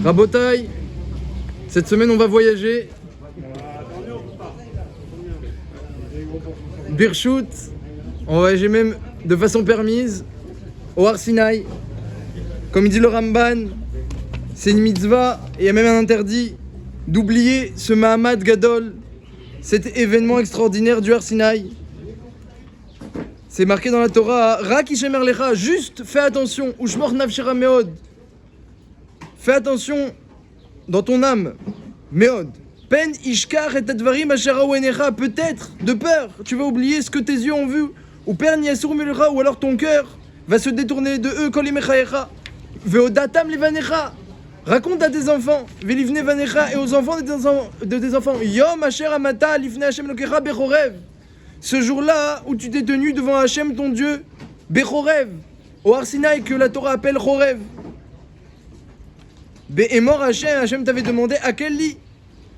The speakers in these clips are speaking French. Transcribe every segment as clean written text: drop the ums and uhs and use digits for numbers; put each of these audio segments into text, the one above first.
Rabotai, cette semaine on va voyager. Birchut, on va voyager même de façon permise au Har Sinaï. Comme il dit le Ramban, c'est une mitzvah et il y a même un interdit d'oublier ce Mahamad Gadol, cet événement extraordinaire du Har Sinaï. C'est marqué dans la Torah, Rak Ishem Erlecha, juste fais attention, Ushmor Nafshera Meod. Fais attention dans ton âme, Meod. Pen Ishkar et Advarim Ashera Wenecha, peut-être, de peur, tu vas oublier ce que tes yeux ont vu. Ou Pen Yasur Melcha, ou alors ton cœur va se détourner de eux, Kolimechaecha. Veodatam Levanecha. Raconte à tes enfants, Velivne Vanecha, et aux enfants de tes enfants, Yom Asher Amata, Lifne Hashem Lokecha Bechorev. Ce jour-là où tu t'es tenu devant Hashem ton Dieu, Bechorev, au Har Sinaï que la Torah appelle Chorev. Be'emor Hashem, Hashem t'avait demandé à quel lit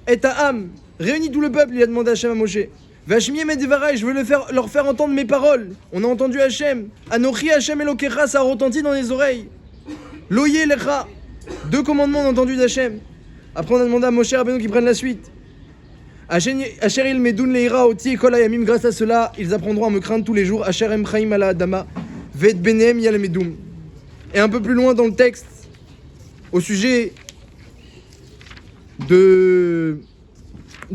est ta âme. Réunis tout le peuple, il a demandé à Hashem à Moshe. Vashmiem et Devarai, je veux leur faire entendre mes paroles. On a entendu Hashem. Anochi Hashem Elokecha, ça a retenti dans les oreilles. Loye Lecha. 2 commandements on a entendu d'Hachem. Après on a demandé à Moshe Rabbeinu qui prenne la suite. Asher il medun leira oti kol hayamim, grâce à cela ils apprendront à me craindre tous les jours. Asher em chaim ala adama vet benem yal medum. Et un peu plus loin dans le texte, au sujet de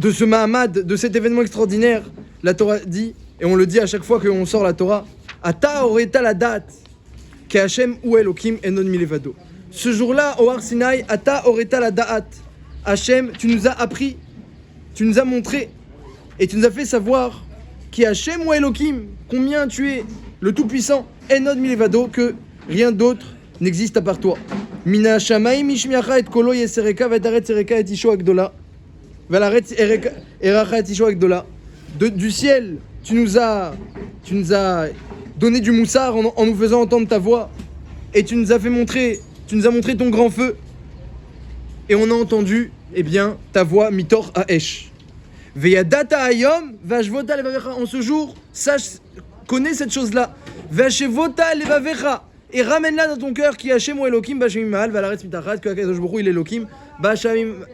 ce Mahamad, de cet événement extraordinaire, la Torah dit, et on le dit à chaque fois qu'on sort la Torah, Ata oreta la date que Hashem ou Elokim enon milevado. Ce jour-là, au Har Sinaï, Ata oreta la da'at. Hashem, tu nous as appris, tu nous as montré, et tu nous as fait savoir qui Hashem ou Elokim, combien tu es le Tout-Puissant, Enod Milevado, que rien d'autre n'existe à part toi. Mina Shamaim Mishmiacha et Kolo Yesereka Vetaret Sereka et Isho Agdola. Valaret Eracha et Isho Agdola. Du ciel, tu nous as donné du moussard en nous faisant entendre ta voix, et tu nous as montré ton grand feu, et on a entendu, eh bien, ta voix mitor haesh. Veyadata ayom vashvota levavecha. En ce jour, sache, connais cette chose-là. Vashvota levavecha, et ramène-la dans ton cœur qui Hashem ou Elokim bashimim mahal valaretz mitachat, que Akadosh Baruch Hu il est Elokim bashimim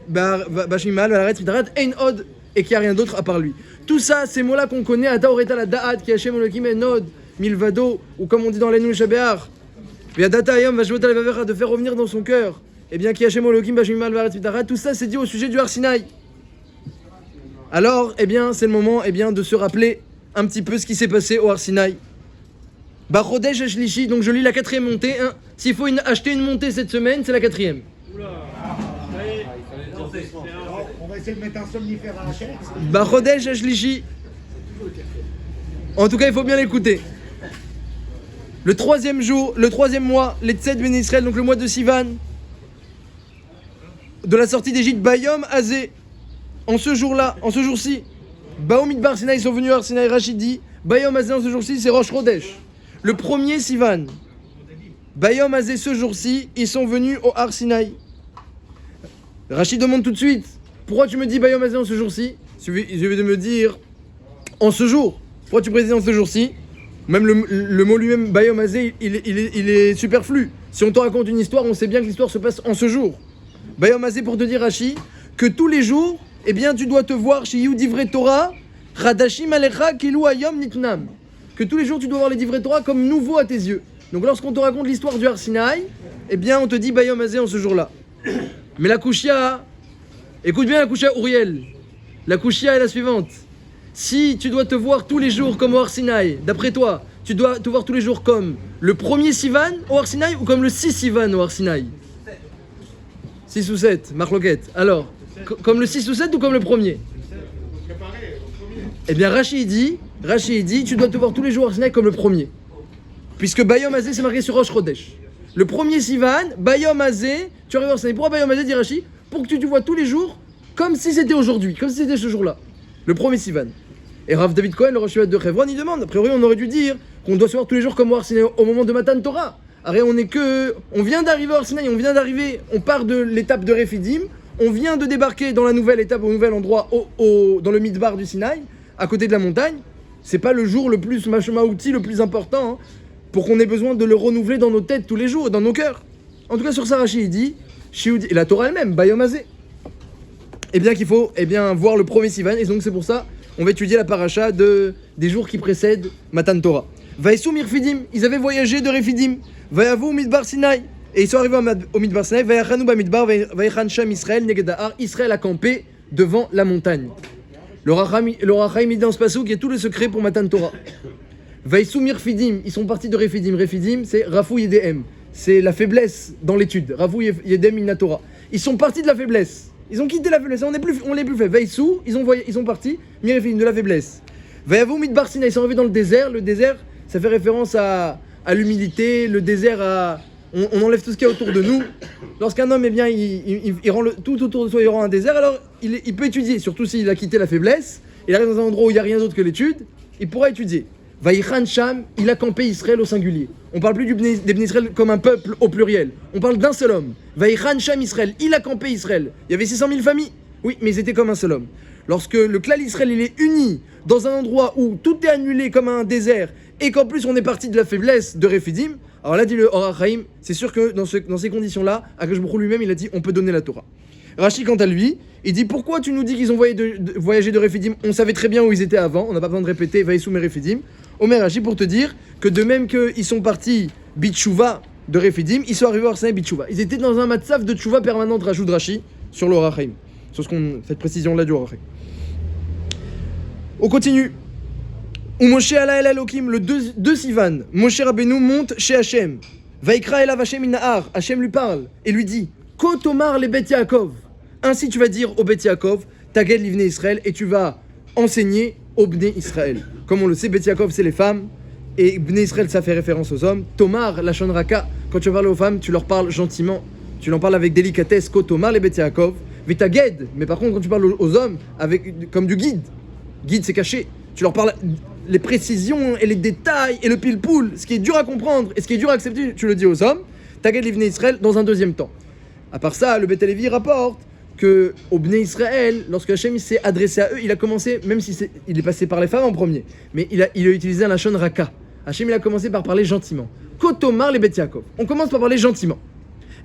mahal valaretz mitachat ein od, et qu'il n'y a rien d'autre à part lui. Tout ça, ces mots-là qu'on connaît, Ata oreta la da'at qui Hashem ou Elokim ein od milvado, ou comme on dit dans l'Enu Shabéar, de faire revenir dans son cœur, eh bien, tout ça c'est dit au sujet du Har Sinaï. Alors, eh bien, c'est le moment, eh bien, de se rappeler un petit peu ce qui s'est passé au Har Sinaï. Bachodesh Shlishi, donc je lis la 4e montée. Hein. S'il faut acheter une montée cette semaine, c'est la 4e. On va essayer de mettre un somnifère à la chaise. Bachodesh Shlishi. En tout cas, il faut bien l'écouter. Le 3e jour, le 3e mois, les Tzed Ben Israël, donc le mois de Sivan, de la sortie d'Égypte, Bayom Azé, en ce jour-là, en ce jour-ci, Baom Midbar Sinaï, ils sont venus à Har Sinaï, Rachid dit, Bayom Azé en ce jour-ci, c'est Rosh Chodesh. Le 1er Sivan, Bayom Azé ce jour-ci, ils sont venus au Har Sinaï. Rachid demande tout de suite, pourquoi tu me dis Bayom Azé en ce jour-ci? Je vais de me dire, en ce jour, pourquoi tu précises en ce jour-ci? Même le mot lui-même, Bayom Azé, il est superflu. Si on te raconte une histoire, on sait bien que l'histoire se passe en ce jour. Bayom Azé pour te dire, Rashi, que tous les jours, eh bien, tu dois te voir chez Yehud Divrei Torah, Radashim Alecha Kilu Ayom Nitnam. Que tous les jours, tu dois voir les Divrei Torah comme nouveaux à tes yeux. Donc lorsqu'on te raconte l'histoire du Har Sinaï, eh bien, on te dit Bayom Azé en ce jour-là. Mais la Kushia, écoute bien la Kushia Uriel. La Kushia est la suivante. Si tu dois te voir tous les jours comme au Har Sinaï, d'après toi, tu dois te voir tous les jours comme le 1er Sivan au Har Sinaï ou comme le 6 Sivan au Har Sinaï? 6 ou 7, Marloquette. Alors, comme le 6 ou 7 ou comme le 1er? Eh bien, Rachid dit, tu dois te voir tous les jours au Har Sinaï comme le 1er. Puisque Bayom Azé, c'est marqué sur Rosh Chodesh. Le 1er Sivan, Bayom Azé, tu arrives au Har Sinaï. Pourquoi Bayom Azé, dit Rachid? Pour que tu te vois tous les jours comme si c'était aujourd'hui, comme si c'était ce jour-là. Le 1er Sivan. Et Rav David Cohen, le Rosh Hashanah de Hebron, il demande, a priori on aurait dû dire qu'on doit se voir tous les jours comme au Har Sinaï au moment de Matan Torah. Arrête, on vient d'arriver au Har Sinaï, on part de l'étape de Refidim, on vient de débarquer dans la nouvelle étape, au nouvel endroit, dans le Midbar du Sinaï, à côté de la montagne. C'est pas le jour le plus mashmaouti, le plus important, hein, pour qu'on ait besoin de le renouveler dans nos têtes tous les jours, dans nos cœurs. En tout cas, sur ça, Rashi, il dit, et la Torah elle-même, Bayomazé. Eh bien, qu'il faut voir le premier Sivan, et donc c'est pour ça, on va étudier la paracha des jours qui précèdent Matan Torah. Vaïsou Mirfidim, ils avaient voyagé de Refidim. Vaïavou Midbar Sinai, et ils sont arrivés au Midbar Sinai. Vaïachanou Bamidbar, Vaïchan Sham Israël, Negedahar, Israël a campé devant la montagne. Le Rachaim dit dans ce passage qu'il y a tout le secret pour Matan Torah. Vaïsou Mirfidim, ils sont partis de Refidim. Refidim, c'est Rafou Yedem. C'est la faiblesse dans l'étude. Rafou Yedem Inna Torah. Ils sont partis de la faiblesse. Ils ont quitté la faiblesse. On l'est plus fait. Vaïsou, ils sont partis. Mirfidim, de la faiblesse. Vaïavou Midbar Sinai, ils sont arrivés dans le désert. Le désert, ça fait référence à l'humilité. Le désert, on enlève tout ce qu'il y a autour de nous. Lorsqu'un homme, il rend tout autour de soi, il rend un désert, alors il peut étudier. Surtout s'il a quitté la faiblesse. Il arrive dans un endroit où il n'y a rien d'autre que l'étude. Il pourra étudier. Vaïchan Sham, il a campé Israël au singulier. On parle plus des Bnei Israël comme un peuple au pluriel. On parle d'un seul homme. Vaïchan Sham Israël, il a campé Israël. Il y avait 600 000 familles. Oui, mais ils étaient comme un seul homme. Lorsque le Klal Israël il est uni dans un endroit où tout est annulé comme un désert et qu'en plus on est parti de la faiblesse de Refidim, alors là dit le Or HaChaim, c'est sûr que dans ces conditions-là, Akadosh Baruch Hu lui-même il a dit on peut donner la Torah. Rashi quant à lui, il dit pourquoi tu nous dis qu'ils ont voyagé de Refidim? On savait très bien où ils étaient avant, on n'a pas besoin de répéter Vaïsou et Refidim. Omer Rashi pour te dire que de même qu'ils sont partis Bitchouva de Refidim, ils sont arrivés à Arsène Bitchouva. Ils étaient dans un matzav de tchouva permanente, rajoute Rashi sur le Or HaChaim. Sur cette précision-là du Or HaChaim. On continue. Ou Moshe ala el Elokim, le 2 Sivan, Moshe Rabbeinu monte chez Hachem. Vaikra elav Hachem inahar, Hachem lui parle et lui dit Kotomar le Bet Yaakov. Ainsi tu vas dire au Bet Yaakov, Taged livne Israël, et tu vas enseigner au Bnei Israël. Comme on le sait, Bet Yaakov c'est les femmes, et Bnei Israël ça fait référence aux hommes. Tomar, la Raka, quand tu vas parler aux femmes, tu leur parles gentiment, tu leur parles avec délicatesse. Kotomar le Bet Yaakov. Vitaged, mais par contre quand tu parles aux hommes, comme du guide c'est caché, tu leur parles les précisions et les détails et le pile-poule, ce qui est dur à comprendre et ce qui est dur à accepter, tu le dis aux hommes. Taged livne Israël dans un deuxième temps. À part ça, le Beth Levi rapporte que au Bnei Israël, lorsque Hachem s'est adressé à eux, il a commencé, même si il est passé par les femmes en premier, mais il a utilisé un lashon raka. Hachem il a commencé par parler gentiment. Kotomar les Bet Yaakov. On commence par parler gentiment.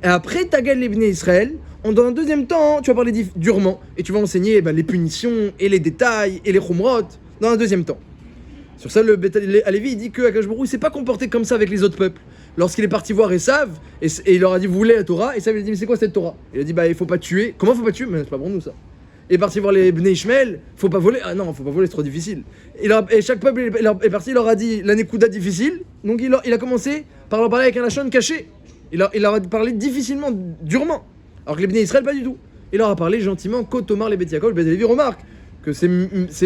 Et après Taged livne Israël, dans un deuxième temps, tu vas parler durement et tu vas enseigner les punitions et les détails et les chumrot dans un deuxième temps. Sur ça, le Beth Levi il dit que Akadosh Baruch Hu s'est pas comporté comme ça avec les autres peuples. Lorsqu'il est parti voir Esav, et il leur a dit vous voulez la Torah, Esav il a dit mais c'est quoi cette Torah? Il a dit il faut pas tuer. Comment faut pas tuer? Mais c'est pas pour nous ça. Il est parti voir les Bnei Ishmael, faut pas voler. Ah non, faut pas voler, c'est trop difficile. Et chaque peuple est parti, il leur a dit la Nekuda difficile, donc il a commencé par leur parler avec un lashon caché. Il leur a parlé difficilement, durement. Alors que les Bnei Israël pas du tout. Il leur a parlé gentiment, Kotomar les Bet Yaakov. Le Beth Levi remarque que c'est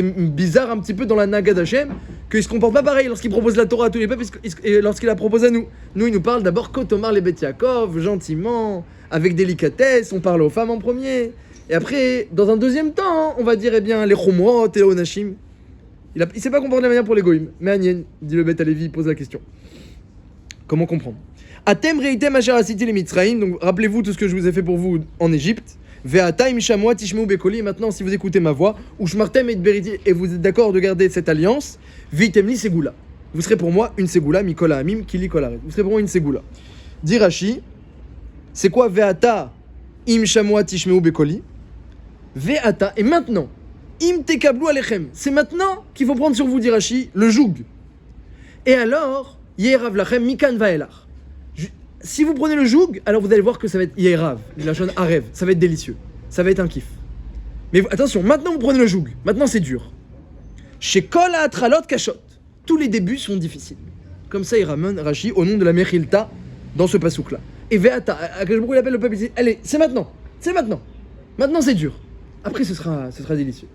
bizarre un petit peu dans la Naga d'Hachem, qu'il se comporte pas pareil lorsqu'il propose la Torah à tous les peuples et lorsqu'il la propose à nous. Nous, il nous parle d'abord Kotomar les Bet Yaakov, gentiment, avec délicatesse, on parle aux femmes en premier. Et après, dans un deuxième temps, on va dire, les Chumrot et les Onashim. Il s'est pas comporté de la manière pour les Goïm. Mais Anien, dit le Beth Levi, pose la question. Comment comprendre? Atem reitem asher asiti les Mitzraïm, donc rappelez-vous tout ce que je vous ai fait pour vous en Égypte. Ve'ataim shamoa tishmeu bekoli, maintenant si vous écoutez ma voix, ou shmartem et beriti, et vous êtes d'accord de garder cette alliance, vitemli segula. Vous serez pour moi une segula, mikola amim, kili kolaret. Vous serez pour moi une segula. Dit Rashi, c'est quoi ve'ata im shamoa tishmeu bekoli? Ve'ata, et maintenant, im tekablu alechem, c'est maintenant qu'il faut prendre sur vous, dit Rashi, le joug. Et alors, yerav lachem mikan vaelach. Si vous prenez le joug, alors vous allez voir que ça va être yerav, la chaîne arev, ça va être délicieux, ça va être un kiff. Mais attention, maintenant vous prenez le joug, maintenant c'est dur. Chez kol ha'atralot kashot, tous les débuts sont difficiles. Comme ça il ramène Rashi au nom de la Mechilta dans ce pasouk là. Et ve'ata, Akadosh Baruch Hu il appelle le peuple, il dit allez, c'est maintenant, maintenant c'est dur. Après ce sera délicieux.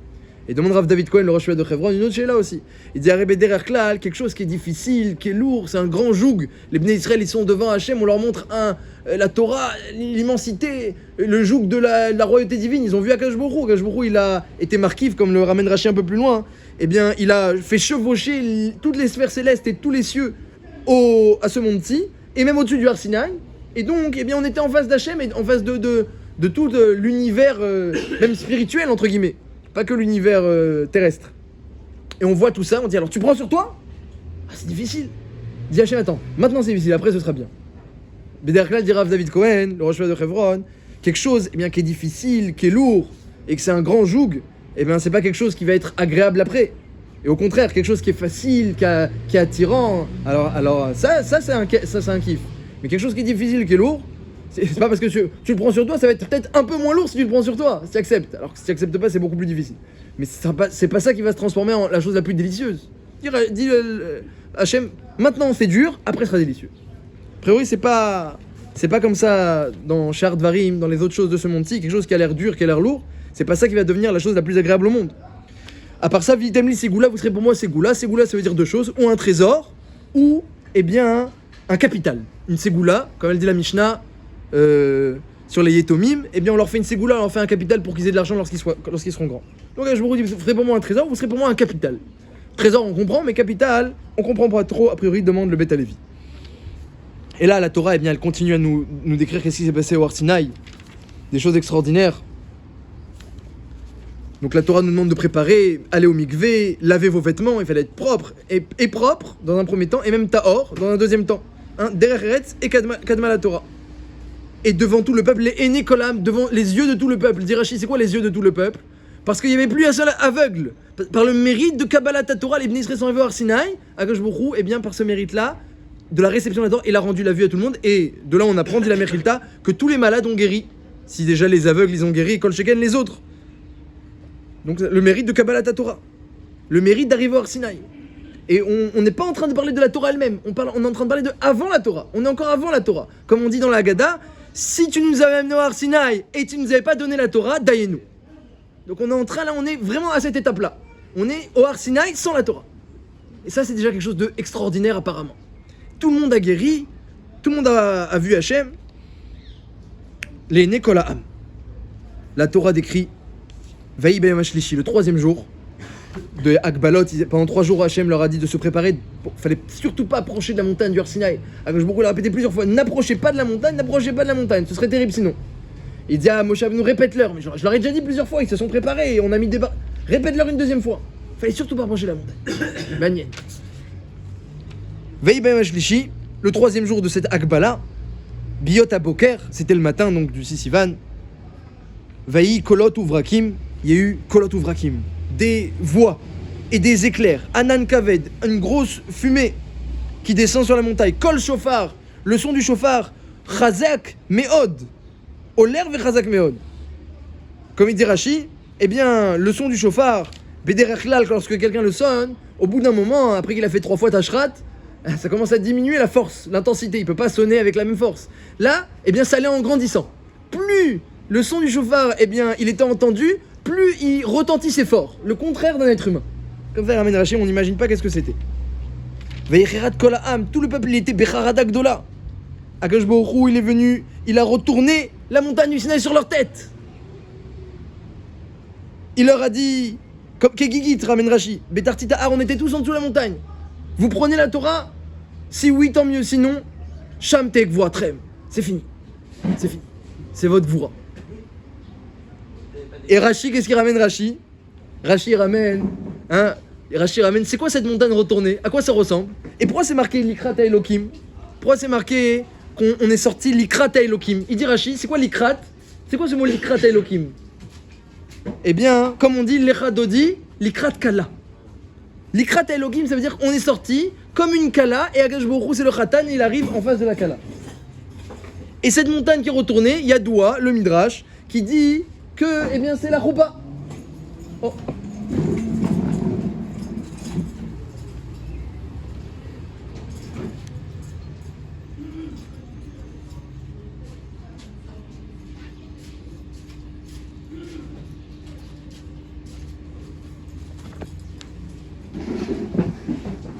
Et demande Rav David Cohen, le Rosh de Chevron, une autre chez là aussi. Il dit Arebe derrière Klal, quelque chose qui est difficile, qui est lourd, c'est un grand joug. Les Bnei Israël, ils sont devant Hachem, on leur montre la Torah, l'immensité, le joug de la royauté divine. Ils ont vu Akadosh Baruch Hu. Akadosh Baruch Hu, il a été marquif, comme le ramène Rashi un peu plus loin. Eh bien, il a fait chevaucher toutes les sphères célestes et tous les cieux à ce monde-ci, et même au-dessus du Har Sinaï. Et donc, eh bien, on était en face d'Hachem et en face de tout l'univers, même spirituel, entre guillemets. Pas que l'univers terrestre. Et on voit tout ça, on dit alors tu prends sur toi? Ah c'est difficile. Dis Hachem attends, maintenant c'est difficile, après ce sera bien. Bederklal dit Rav David Cohen, le rosh de Hebron, quelque chose eh bien, qui est difficile, qui est lourd, et que c'est un grand joug, eh bien c'est pas quelque chose qui va être agréable après. Et au contraire, quelque chose qui est facile, qui est attirant, alors ça c'est un kiff. Mais quelque chose qui est difficile, qui est lourd, c'est pas parce que tu le prends sur toi, ça va être peut-être un peu moins lourd si tu le prends sur toi, si tu acceptes. Alors que si tu acceptes pas, c'est beaucoup plus difficile. Mais c'est pas ça qui va se transformer en la chose la plus délicieuse. Dit Hachem, maintenant c'est dur, après ce sera délicieux. A priori, c'est pas comme ça dans Shar Dvarim, dans les autres choses de ce monde-ci, quelque chose qui a l'air dur, qui a l'air lourd, c'est pas ça qui va devenir la chose la plus agréable au monde. À part ça, Vitemli Ségoula, vous serez pour moi Ségoula. Ségoula, ça veut dire deux choses, ou un trésor, ou, eh bien, un capital. Une Ségoula, comme elle dit la Mishnah, sur les Yetomim, eh bien, on leur fait une Ségoula, on leur fait un capital pour qu'ils aient de l'argent lorsqu'ils seront grands. Donc, je vous dis, vous serez pour moi un trésor, vous serez pour moi un capital. Trésor, on comprend, mais capital, on comprend pas trop, a priori, demande le Beth Alevi. Et là, la Torah, eh bien, elle continue à nous décrire qu'est-ce qui s'est passé au Har Sinaï. Des choses extraordinaires. Donc la Torah nous demande de préparer, aller au mikvé, laver vos vêtements, il fallait être propre, et propre dans un premier temps, et même tahor dans un deuxième temps. Derech Eretz et Kadma la Torah. Et devant tout le peuple, les Ene Kolam, devant les yeux de tout le peuple. Dit Rashi, c'est quoi les yeux de tout le peuple? Parce qu'il n'y avait plus un seul aveugle. Par le mérite de Kabbalat Torah, les Bnei Israël sont arrivés au Har Sinaï, Akadosh Baruch Hu, et bien par ce mérite-là, de la réception de la Torah, il a rendu la vue à tout le monde, et de là on apprend, dit la Mechilta, que tous les malades ont guéri. Si déjà les aveugles ils ont guéri, Kol Sheken les autres. Donc le mérite de Kabbalat Torah, le mérite d'arriver au Har Sinaï. Et on n'est pas en train de parler de la Torah elle-même, on est en train de parler de avant la Torah, on est encore avant la Torah. Comme on dit dans la Haggadah, si tu nous avais amené au Har Sinaï et tu nous avais pas donné la Torah, daïe-nous. Donc on est en train, là on est vraiment à cette étape-là. On est au Har Sinaï sans la Torah. Et ça c'est déjà quelque chose d'extraordinaire apparemment. Tout le monde a guéri, tout le monde a vu Hachem. Les Nekolaam. La Torah décrit Vaï Bayom HaShlishi, le troisième jour de Akbalot. Pendant 3 jours, Hachem leur a dit de se préparer. Fallait surtout pas approcher de la montagne du Har Sinaï. Akadosh Baruch Hu l'a répété plusieurs fois, n'approchez pas de la montagne, ce serait terrible sinon. Il dit à Moshe Rabbeinu, répète-leur. Mais je leur ai déjà dit plusieurs fois, ils se sont préparés et on a mis des barres. Répète-leur une deuxième fois. Fallait surtout pas approcher de la montagne. Banien. Vaï Bayom HaShlishi, le troisième jour de cette Akbala, Biyot HaBoker, c'était le matin donc du 6 Sivan. Vaï Kolot Uvrakim, il y a eu Kolot Uvrakim, des voix et des éclairs, Anan Kaved, une grosse fumée qui descend sur la montagne, Kol Shofar, le son du shofar, Chazak Meod, Oler ve Chazak Meod. Comme il dit Rashi, eh bien, le son du shofar, Bederech Klal, lorsque quelqu'un le sonne, au bout d'un moment, après qu'il a fait 3 fois Tashrat, ça commence à diminuer la force, l'intensité, il peut pas sonner avec la même force. Là, eh bien, ça allait en grandissant. Plus le son du shofar, eh bien, il était entendu, plus il retentissait fort. Le contraire d'un être humain. Comme ça, Ramen Rashi, on n'imagine pas qu'est-ce que c'était. Veyecherat kol ha'am, tout le peuple, il était becharada gdola. Akadosh Baruch Hu, il est venu, il a retourné la montagne du Sinaï sur leur tête. Il leur a dit, comme Kegigit, Ramen Rashi, Betartita Har, on était tous en dessous de la montagne. Vous prenez la Torah? Si oui, tant mieux, sinon, Sham Tek Voatrem. C'est fini. C'est fini. C'est votre voura. Et Rashi, qu'est-ce qu'il ramène Rashi? Rashi ramène, c'est quoi cette montagne retournée? À quoi ça ressemble? Et pourquoi c'est marqué Likrat Elokim? Pourquoi c'est marqué qu'on est sorti Likrat Elokim? Il dit Rashi, c'est quoi Likrat? C'est quoi ce mot Likrat Elokim? Eh bien, comme on dit, Lechadodi, Likrat Kala. Likrat Elokim, ça veut dire qu'on est sorti comme une Kala, et Akadosh Baruch Hu, c'est le Khatan, il arrive en face de la Kala. Et cette montagne qui est retournée, il y a Doua, le Midrash, qui dit que, eh bien, c'est la Choupa. Oh.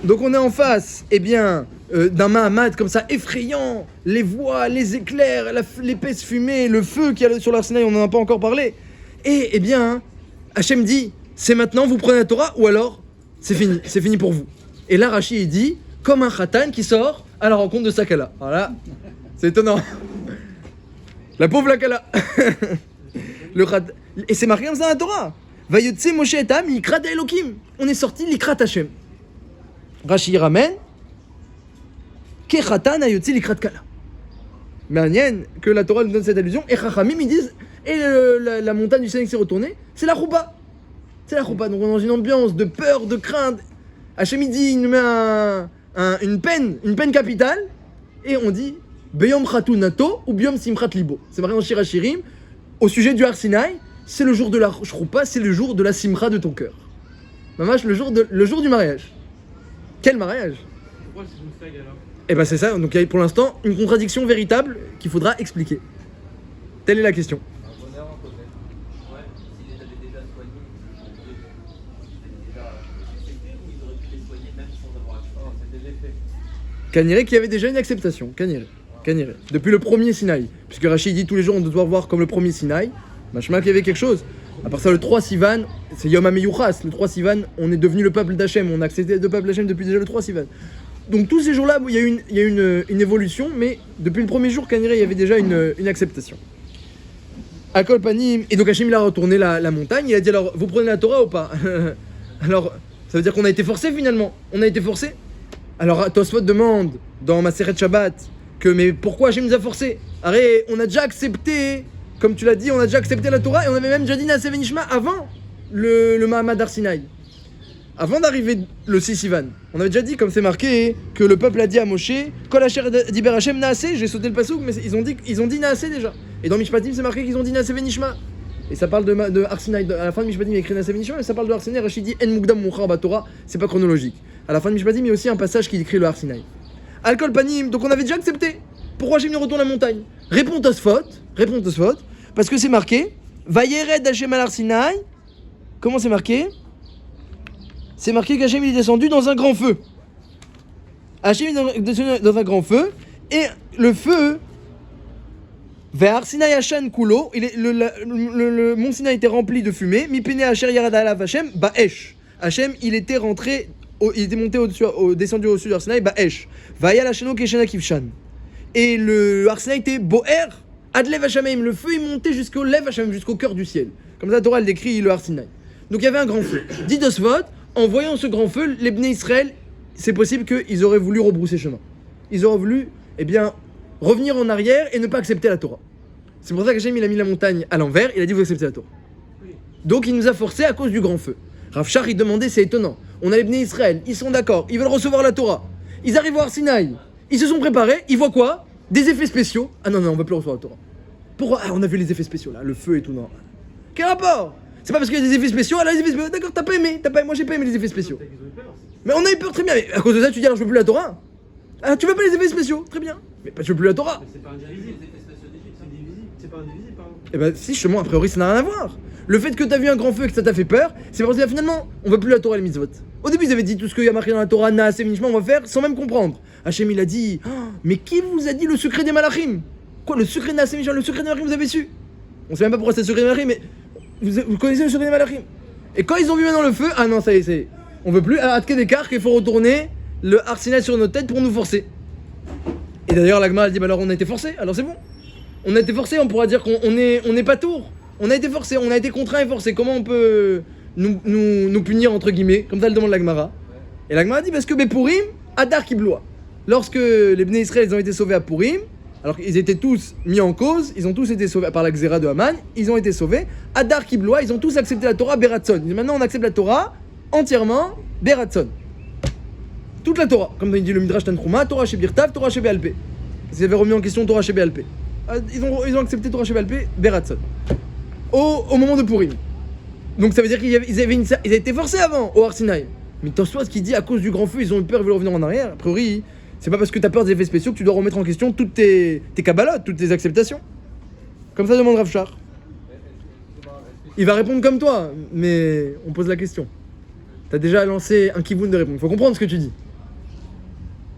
Donc on est en face, eh bien, d'un Mahamad comme ça, effrayant, les voix, les éclairs, l'épaisse fumée, le feu qu'il y a sur l'Ar Sinaï, on n'en a pas encore parlé. Et eh bien, Hachem dit, c'est maintenant, vous prenez la Torah, ou alors, c'est fini pour vous. Et là, Rashi, il dit, comme un khatan qui sort à la rencontre de sa Kala. Voilà, c'est étonnant. La pauvre la Kala. Et c'est marqué comme ça dans la Torah. Vayotse Moshe et Am, Likrat Elokim. On est sorti Likrat Hachem. Rashi ramène Kechatan ayotzi likrat kala. Mais Anien, que la Torah nous donne cette allusion, et Chachamim ils disent, et la montagne du Sinaï qui s'est retournée, c'est la Choupa. C'est la Choupa, donc on est dans une ambiance de peur, de crainte. Hachem il dit, il nous met une peine capitale, et on dit, Beyom Chatu Nato ou Beyom Simchat Libo. C'est marqué dans Shir HaShirim, au sujet du Har Sinaï, c'est le jour de la Choupa, c'est le jour de la Simcha de ton cœur. Mamash, le jour du mariage. Quel mariage? Pourquoi c'est une fag alors? Et ben c'est ça, donc il y a pour l'instant une contradiction véritable qu'il faudra expliquer. Telle est la question. Un bonheur peut-être. Ouais, s'ils les avaient déjà soignés, ils avaient déjà accepté ou ils auraient pu les soigner même sans avoir accepté. Oh, c'était l'effet. Kaniré qui avait déjà une acceptation. Kaniré. Depuis le premier Sinaï. Puisque Rachid dit tous les jours on doit voir comme le premier Sinaï. Machma qu'il y avait quelque chose. À part ça, le 3 Sivan, c'est Yom HaMeyuchas. Le 3 Sivan, on est devenu le peuple d'Hachem. On a accepté le peuple d'Hachem depuis déjà le 3 Sivan. Donc tous ces jours-là, il y a une évolution, mais depuis le premier jour, Kaniré, il y avait déjà une acceptation. Akol Panim, et donc Hachem il a retourné la montagne, il a dit alors, vous prenez la Torah ou pas? Alors, ça veut dire qu'on a été forcé finalement. On a été forcé. Alors Tosfot demande dans Maseret Shabbat que mais pourquoi Hachem nous a forcé? Arrête, on a déjà accepté, comme tu l'as dit, on a déjà accepté la Torah et on avait même déjà dit Naaseh Venishma avant le Mahamad Har Sinaï. Avant d'arriver le 6 Sivan, on avait déjà dit, comme c'est marqué, que le peuple a dit à Moshe, Kol Asher Diber Hashem Naaseh, j'ai sauté le pasouk, mais ils ont dit Naaseh déjà. Et dans Mishpatim, c'est marqué qu'ils ont dit Naaseh Venishma. Et ça parle de Har Sinaï. À la fin de Mishpatim, il y a écrit Naaseh Venishma, mais ça parle de Har Sinaï. Rachid dit En Mukdam Mouchar Batorah, c'est pas chronologique. À la fin de Mishpatim, il y a aussi un passage qui décrit le Har Sinaï. Alkol Panim, donc on avait déjà accepté. Pourquoi Hashem nous retourne la montagne? Réponds Tosfot, parce que c'est marqué Vayered Hashem al Har Sinaï. Comment c'est marqué? C'est marqué qu'Hachem il est descendu dans un grand feu. Hachem est descendu dans un grand feu, et le feu, vers Sinaï Hashan Kulo, le mont Sinaï était rempli de fumée, Mi Pene Asher Yarad Alav Hashem, Ba'esh. Hachem il était monté descendu au-dessus de Har Sinaï, Ba'esh. Vayal Hasheno Keshena Kivshan. Et le Har Sinaï était Boer, Adlev Hashamayim, le feu est monté jusqu'au Lev Hashamayim, jusqu'au cœur du ciel. Comme ça, la Torah elle décrit le Har Sinaï. Donc il y avait un grand feu. Dit Tosfot, en voyant ce grand feu, les Bnei Israël, c'est possible qu'ils auraient voulu rebrousser chemin. Ils auraient voulu, revenir en arrière et ne pas accepter la Torah. C'est pour ça qu'Hachem il a mis la montagne à l'envers, il a dit vous acceptez la Torah. Donc il nous a forcés à cause du grand feu. Rav Shach il demandait, c'est étonnant. On a les Bnei Israël, ils sont d'accord, ils veulent recevoir la Torah. Ils arrivent au Har Sinaï, ils se sont préparés, ils voient quoi? Des effets spéciaux. Ah non, on veut plus recevoir la Torah. Pourquoi? Ah, on a vu les effets spéciaux là, le feu et tout, non. Quel rapport? C'est pas parce qu'il y a des effets spéciaux, alors les effets spéciaux, d'accord, t'as pas aimé, moi j'ai pas aimé les effets spéciaux. Mais on a eu peur, très bien, mais à cause de ça tu dis alors je veux plus la Torah? Ah tu veux pas les effets spéciaux, très bien, mais pas tu veux plus la Torah. Mais c'est pas indivisible, c'est divisible, c'est pas indivisible pardon. Eh ben si, justement, a priori ça n'a rien à voir. Le fait que t'as vu un grand feu et que ça t'a fait peur, c'est parce que finalement on veut plus la Torah et les mitzvot. Au début ils avaient dit tout ce qu'il y a marqué dans la Torah, Naaseh Venishma, on va faire sans même comprendre. Hachem il a dit, oh, mais qui vous a dit le secret des malachim? Quoi, le secret de Naaseh Venishma, le secret des malachim vous avez su? On sait même pas pourquoi c'est le secret des malachim, mais vous connaissez le secret des malachim. Et quand ils ont vu maintenant le feu, ah non, ça y est, c'est. On veut plus, à Atke Dekar, qu'il faut retourner le Har Sinaï sur nos têtes pour nous forcer. Et d'ailleurs, l'Agma, elle dit, bah alors on a été forcé, alors c'est bon. On a été forcé, on pourra dire qu'on est pas tour. On a été forcé, on a été contraint et forcé. Comment on peut nous punir, entre guillemets? Comme ça, elle demande l'Agmara. Et l'Agmara dit, parce que Purim, Adar Kibloa. Lorsque les Bnei Israël ils ont été sauvés à Purim, alors qu'ils étaient tous mis en cause, ils ont tous été sauvés par la Xéra de Haman, ils ont été sauvés. Adar Kibloa, ils ont tous accepté la Torah Beratson. Maintenant, on accepte la Torah entièrement Beratson. Toute la Torah, comme il dit le Midrash Tanchuma, Torah chez Birtav, Torah chez Be'alpé. Ils avaient remis en question Torah chez Be'alpé. Ils ont accepté Torah chez Be'alpé, Beratson. Au moment de Purim. Donc ça veut dire qu'ils avaient été forcés avant au Har Sinaï. Mais Tosfot qui dit à cause du grand feu, ils ont eu peur, ils veulent revenir en arrière. A priori, c'est pas parce que t'as peur des effets spéciaux que tu dois remettre en question toutes tes kabbalotes, toutes tes acceptations. Comme ça demande Rav Shach. Il va répondre comme toi, mais on pose la question. T'as déjà lancé un kivoun de répondre. Faut comprendre ce que tu dis.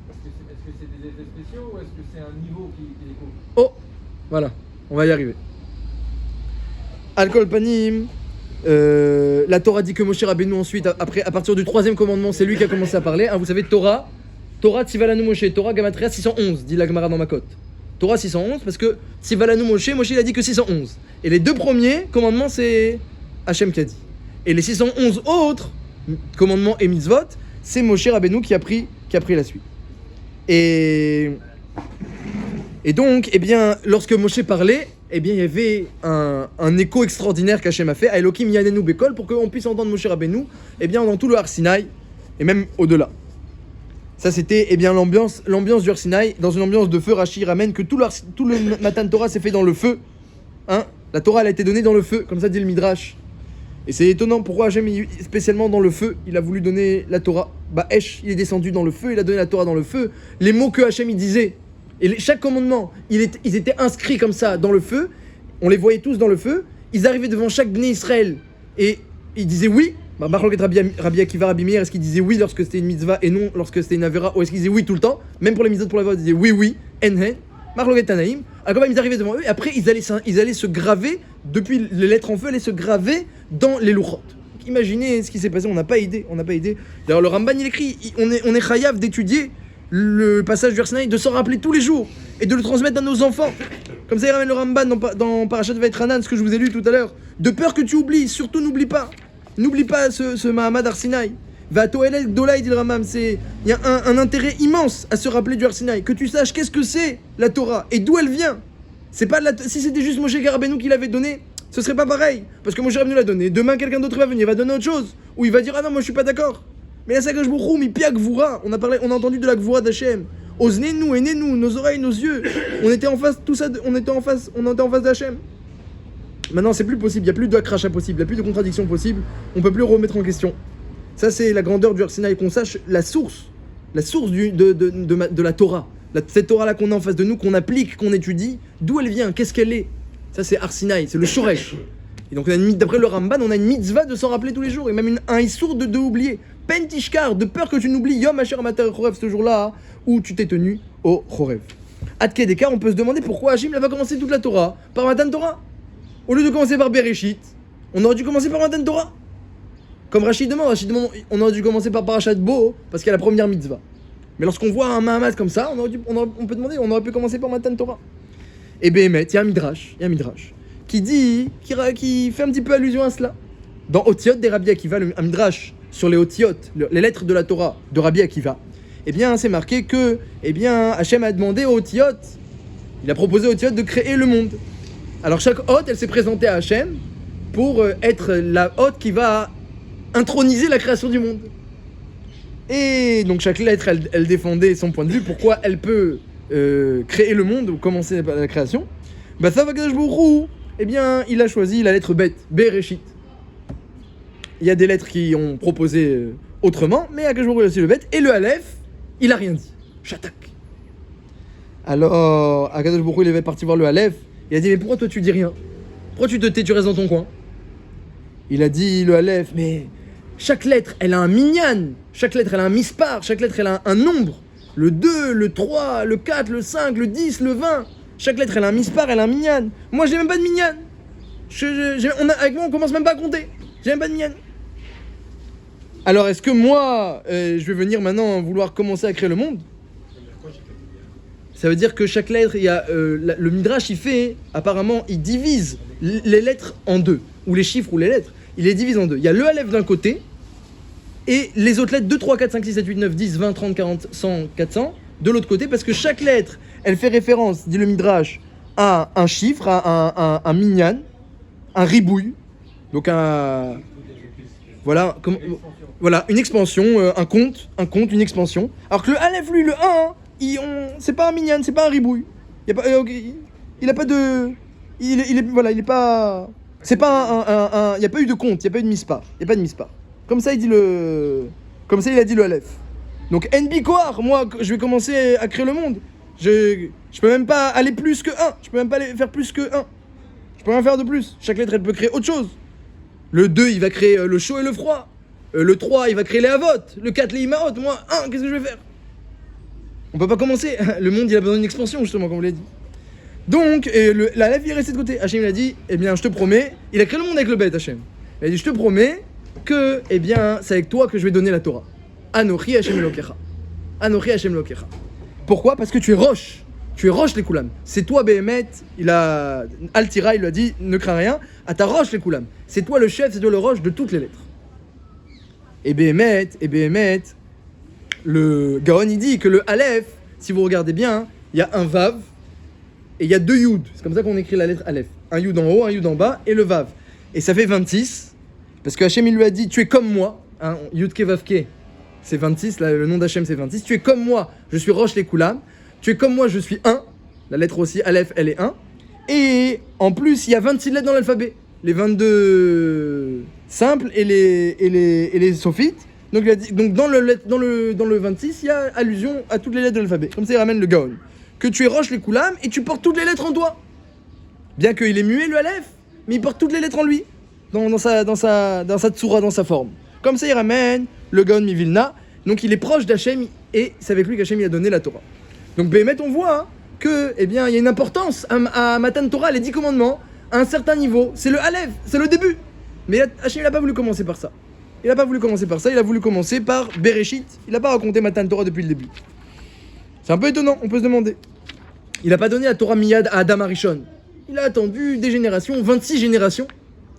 Est-ce que c'est des effets spéciaux ou est-ce que c'est un niveau qui découvre? Oh, voilà, on va y arriver. Alkol Panim. La Torah dit que Moshe Rabbeinu ensuite, après, à partir du 3e commandement, c'est lui qui a commencé à parler. Hein, vous savez, Torah Tzivalanu Moshe, Torah Gamatria 611, dit la Gemara dans Makot. Torah 611, parce que Tzivalanu Moshe il a dit que 611. Et les deux premiers commandements, c'est Hachem qui a dit. Et les 611 autres commandements et mitzvot, c'est Moshe Rabbeinu qui a pris la suite. Et Et donc, eh bien, lorsque Moshe parlait, eh bien, il y avait un écho extraordinaire qu'Hachem a fait à Elohim Yanenu Bekol pour qu'on puisse entendre Moshe Rabbeinu, eh bien, dans tout le Har Sinaï et même au-delà. Ça, c'était eh bien l'ambiance du Har Sinaï, dans une ambiance de feu. Rashi ramène que tout le Matan Torah s'est fait dans le feu. Hein, la Torah, elle a été donnée dans le feu, comme ça dit le Midrash. Et c'est étonnant pourquoi Hachem, spécialement dans le feu, il a voulu donner la Torah. Esh, il est descendu dans le feu, il a donné la Torah dans le feu. Les mots que Hachem il disait, et chaque commandement, ils étaient inscrits comme ça dans le feu. On les voyait tous dans le feu. Ils arrivaient devant chaque Bnei Israël et ils disaient oui. Marloquet Rabbi Akiva, Rabbi Meir, est-ce qu'ils disaient oui lorsque c'était une mitzvah et non lorsque c'était une avera, ou est-ce qu'ils disaient oui tout le temps? Même pour les mitzvahs pour la voix, ils disaient oui, en. Marloquet Tanaïm. Alors quand même, ils arrivaient devant eux et après ils allaient se graver, depuis les lettres en feu, allaient se graver dans les louchot. Imaginez ce qui s'est passé, on n'a pas idée. D'ailleurs, le Ramban il écrit, on est chayav d'étudier le passage du Har Sinaï, de s'en rappeler tous les jours et de le transmettre à nos enfants. Comme ça, il ramène le Ramban dans Parashat Vaïtranan, ce que je vous ai lu tout à l'heure. De peur que tu oublies, surtout n'oublie pas ce Mahamad Har Sinaï. Va Toelek Dolai, dit le Ramam, il y a un intérêt immense à se rappeler du Har Sinaï, que tu saches qu'est-ce que c'est la Torah et d'où elle vient. C'est pas si c'était juste Moshe Rabbeinu qui l'avait donné, ce serait pas pareil, parce que Moshe Rabbeinu l'a donné. Demain, quelqu'un d'autre va venir, va donner autre chose, ou il va dire ah non, moi je suis pas d'accord. Mais la Sakash Bourou, mi pia Gvura, on a entendu de la Gvura d'Hachem. Oznez-nous, aînez-nous, nos oreilles, nos yeux. On était en face, tout ça, on était en face d'Hachem. Maintenant, c'est plus possible, il n'y a plus de crachat possible, il n'y a plus de contradiction possible, on peut plus remettre en question. Ça, c'est la grandeur du Har Sinaï, qu'on sache la source de la Torah. Cette Torah-là qu'on a en face de nous, qu'on applique, qu'on étudie, d'où elle vient, qu'est-ce qu'elle est. Ça, c'est Har Sinaï, c'est le Shoresh. Et donc, d'après le Ramban, on a une mitzvah de s'en rappeler tous les jours, et même un issour de oublier. Pentishkar, de peur que tu n'oublies Yom Asher Matar Chorev, ce jour-là où tu t'es tenu au Chorev. Adke Dekar, on peut se demander pourquoi Hachim va commencer toute la Torah par Matan Torah. Au lieu de commencer par Bereshit, on aurait dû commencer par Matan Torah. Comme Rachid demande, on aurait dû commencer par Parashat Bo, parce qu'il y a la première mitzvah. Mais lorsqu'on voit un Mahamad comme ça, on peut demander, on aurait pu commencer par Matan Torah. Et Béhémet, il y a un Midrash qui fait un petit peu allusion à cela. Dans Otiot des Rabbi Akiva, un Midrash sur les Otiot, les lettres de la Torah de Rabbi Akiva, eh bien, c'est marqué que, eh bien, Hachem a demandé aux Otiot, il a proposé aux Otiot de créer le monde. Alors chaque hôte, elle s'est présentée à Hachem pour être la hôte qui va introniser la création du monde. Et donc chaque lettre, elle défendait son point de vue, pourquoi elle peut créer le monde ou commencer la création. Bah ça va eh bien, il a choisi la lettre Bet, Bereshit. Il y a des lettres qui ont proposé autrement, mais Akash Baruch Hu a aussi le Bet, et le Aleph, il a rien dit. Chatak. Alors, Akash Baruch Hu, il est parti voir le Aleph, il a dit, mais pourquoi toi tu dis rien? Pourquoi tu te tais, tu restes dans ton coin? Il a dit, le Aleph, mais chaque lettre, elle a un minyan, chaque lettre, elle a un mispar, chaque lettre, elle a un nombre. Le 2, le 3, le 4, le 5, le 10, le 20. Chaque lettre, elle a un mispar, elle a un minyan. Moi, j'ai même pas de minyan. Avec moi, on commence même pas à compter. J'ai même pas de minyan. Alors, est-ce que moi, je vais venir maintenant vouloir commencer à créer le monde? Ça veut dire que chaque lettre, il y a le Midrash, il fait, apparemment, il divise les lettres en deux, ou les chiffres ou les lettres, il les divise en deux. Il y a le Aleph d'un côté, et les autres lettres 2, 3, 4, 5, 6, 7, 8, 9, 10, 20, 30, 40, 100, 400, de l'autre côté, parce que chaque lettre, elle fait référence, dit le Midrash, à un chiffre, à un minyan, un ribouille, donc voilà, une expansion, un compte, une expansion. Alors que le Aleph, lui, le 1, c'est pas un minyan, c'est pas un ribouille. Il a pas de... il est pas... C'est pas il n'y a pas eu de compte, il n'y a pas eu de mispar. Il n'y a pas de mispar. Comme ça, il a dit le Aleph. Donc, Nbikoar, moi, je vais commencer à créer le monde. Je peux même pas aller plus que 1. Je peux même pas aller faire plus que 1. Je peux rien faire de plus. Chaque lettre, elle peut créer autre chose. Le 2, il va créer le chaud et le froid. Le 3, il va créer les avot. Le 4, les imaot. Moi, 1, qu'est-ce que je vais faire? On peut pas commencer. Le monde, il a besoin d'une expansion, justement, comme on l'a dit. Donc, la lèvre, il est resté de côté. Hachem, il a dit, eh bien, je te promets. Il a créé le monde avec le bête, Hachem. Il a dit, je te promets que, eh bien, c'est avec toi que je vais donner la Torah. Anochi Hachem Elokecha. Anochi Hachem Elokecha. Pourquoi? Parce que tu es roche. Tu es roche, les koulam. C'est toi, Béhémet. Altira, il lui a dit, ne crains rien. À ta roche, les koulam. C'est toi le chef, c'est toi le roche de toutes les lettres. Et Béhémet, le Gaon, il dit que le Aleph, si vous regardez bien, il y a un Vav et il y a 2 Yud. C'est comme ça qu'on écrit la lettre Aleph. Un Yud en haut, un Yud en bas, et le Vav. Et ça fait 26, parce que Hachem il lui a dit, tu es comme moi, hein, Yud Ke Vav Ke, c'est 26, là, le nom d'Hachem c'est 26, tu es comme moi, je suis Rosh les Koulam, tu es comme moi, je suis 1, la lettre aussi, Aleph, elle est 1, et en plus, il y a 26 lettres dans l'alphabet, les 22 simples et les sophites. Donc, il a dit, donc dans le 26, il y a allusion à toutes les lettres de l'alphabet. Comme ça, il ramène le Gaon. Que tu es Rosh les Koulam et tu portes toutes les lettres en toi. Bien qu'il est muet, le Aleph, mais il porte toutes les lettres en lui. Dans sa tsura, dans sa forme. Comme ça, il ramène le Gaon Mivilna. Donc, il est proche d'Hachem et c'est avec lui qu'Hachem a donné la Torah. Donc, Béhémet, on voit que, eh bien, il y a une importance à Matan Torah, les 10 commandements, à un certain niveau. C'est le Aleph, c'est le début. Mais Hachem, il n'a pas voulu commencer par ça. Il n'a pas voulu commencer par ça, il a voulu commencer par Bereshit. Il n'a pas raconté Matan Torah depuis le début. C'est un peu étonnant, on peut se demander. Il n'a pas donné la Torah Miyad à Adam Arishon. Il a attendu des générations, 26 générations.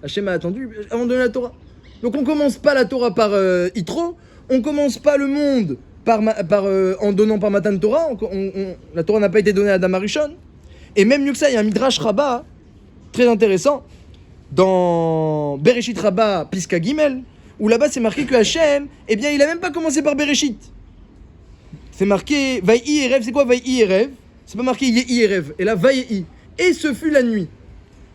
Hachem a attendu avant de donner la Torah. Donc on commence pas la Torah par Yitro, on commence pas le monde en donnant par Matan Torah. La Torah n'a pas été donnée à Adam Arishon. Et même mieux que ça, il y a un Midrash Rabbah très intéressant dans Bereshit Rabbah Piska Gimel, où là-bas c'est marqué que Hachem, eh bien il a même pas commencé par Bereshit. C'est marqué Vaïi Erev, c'est quoi Vaïi Erev? C'est pas marqué Yehi Erev, et là Vaïi. Et ce fut la nuit.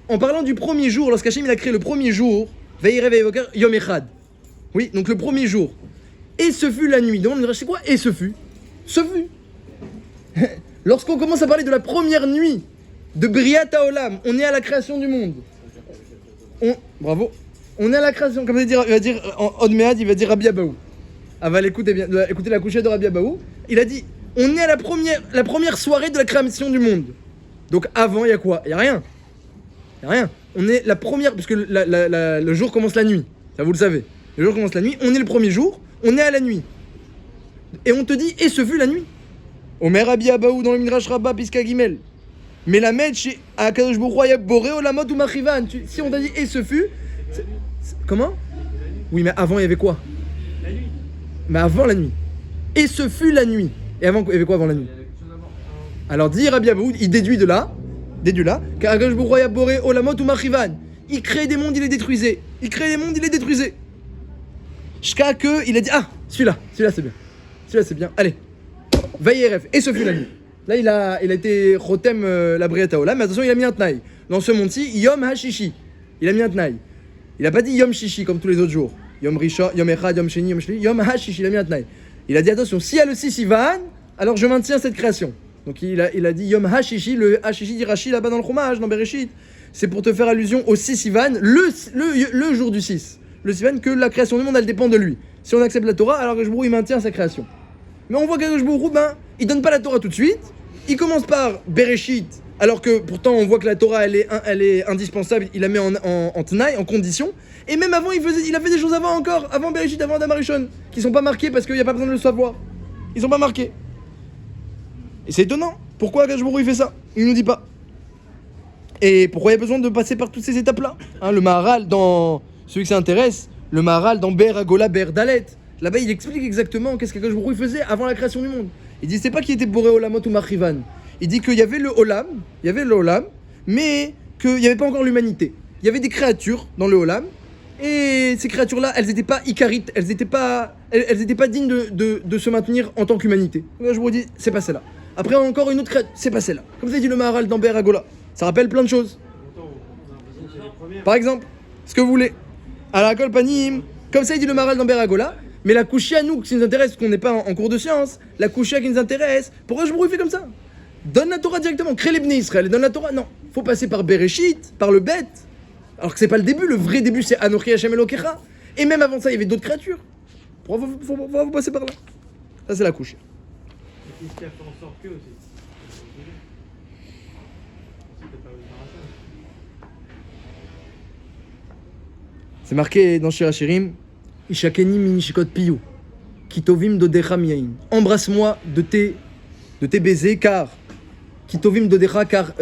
En parlant du premier jour, lorsqu'Hachem il a créé le premier jour, Vaïi Erev Evoker Yom Echad. Oui, donc le premier jour. Et ce fut la nuit. Donc c'est quoi et ce fut? Ce fut. Lorsqu'on commence à parler de la première nuit de Briat Haolam, on est à la création du monde. Bravo. On est à la création, comme il va dire en Odmead, il va dire Rabbi Abaou. Aval, écoutez bien, écoutez la couchette de Rabbi Abaou. Il a dit, on est à la première soirée de la création du monde. Donc avant, il y a quoi? Il y a rien. Il y a rien. On est la première, parce que le jour commence la nuit. Ça vous le savez. Le jour commence la nuit. On est le premier jour. On est à la nuit. Et on te dit, et ce fut la nuit. Omer Rabbi Abaou dans le Midrash Rabbah Piska Gimel. Mais la med chez Akadosh Baruch Hu Boré Olamot ou Machivan. Si on t'a dit et ce fut, comment? Oui, mais avant il y avait quoi? La nuit. Mais avant la nuit. Et ce fut la nuit. Et avant, il y avait quoi avant la nuit? Alors dit Rabbi Abaoud, il déduit de là, qu'Akadosh Baruch Hu Boré Olamot ou Machivan. Il crée des mondes, il les détruisait. Il crée des mondes, il les détruisait. Jusqu'à que il a dit celui-là c'est bien. Celui-là c'est bien. Allez. Vaïerev. Et ce fut la nuit. Là, il a été Chotem la Briata Olam, mais attention, il a mis un Tnaï. Dans ce monde-ci, Yom HaShishi. Il a mis un Tnaï. Il n'a pas dit Yom Shishi comme tous les autres jours. Yom Risha, Yom Echad, Yom Sheni, Yom Shli. Yom HaShishi, il a mis un Tnaï. Il a dit attention, s'il y a le 6 Ivan, alors je maintiens cette création. Donc il a dit Yom HaShishi, le HaShishi dit Rashi là-bas dans le Chumash, dans Bereshit. C'est pour te faire allusion au 6 Ivan, le jour du 6. Le 6 Ivan, que la création du monde, elle dépend de lui. Si on accepte la Torah, alors Akadosh Baruch Hu, il maintient sa création. Mais on voit qu'Akadosh Baruch Hu, il donne pas la Torah tout de suite. Il commence par Bereshit, alors que pourtant on voit que la Torah elle est indispensable, il la met en tenaille, en condition. Et même avant, il a fait des choses avant encore, avant Bereshit, avant Adam Arishon, qui sont pas marquées parce qu'il n'y a pas besoin de le savoir. Ils sont pas marqués. Et c'est étonnant. Pourquoi Akadosh Baruch Hu fait ça? Il nous dit pas. Et pourquoi il y a besoin de passer par toutes ces étapes-là? Le Maharal, dans celui qui s'intéresse, le Maharal dans Ber Agola Ber Dalet, là-bas il explique exactement qu'est-ce qu'Akadosh Baruch Hu faisait avant la création du monde. Il dit c'est pas qu'il était Boré Olamot ou Machivan. Il dit qu'il y avait le Olam, mais qu'il n'y avait pas encore l'humanité. Il y avait des créatures dans le Olam, et ces créatures-là, elles n'étaient pas icarites, elles n'étaient pas dignes de se maintenir en tant qu'humanité. Là, je vous dis, c'est pas celle-là. Après, encore une autre créature, c'est pas celle-là. Comme ça dit le Maharal dans Ber Agola. Ça rappelle plein de choses. Par exemple, ce que vous voulez. À la Kol Panim, comme ça il dit le Maharal dans Ber Agola. Mais la couchia, nous, qui nous intéresse, parce qu'on n'est pas en cours de science, la couchia qui nous intéresse, pourquoi je me fait comme ça? Donne la Torah directement, crée les Bnei Israël, donne la Torah. Non, faut passer par Bereshit, par le Bet. Alors que c'est pas le début, le vrai début c'est Anochi Hashem Elokecha. Et même avant ça, il y avait d'autres créatures. Pourquoi faut passer par là? Ça, c'est la couchia. Et qu'est-ce qui a fait en sorte que aussi? C'est marqué dans Shir Hashirim. Ishakeni minishikot piyu, kitovim dodecha miyain. Embrasse-moi de tes baisers, car kitovim dodecha, car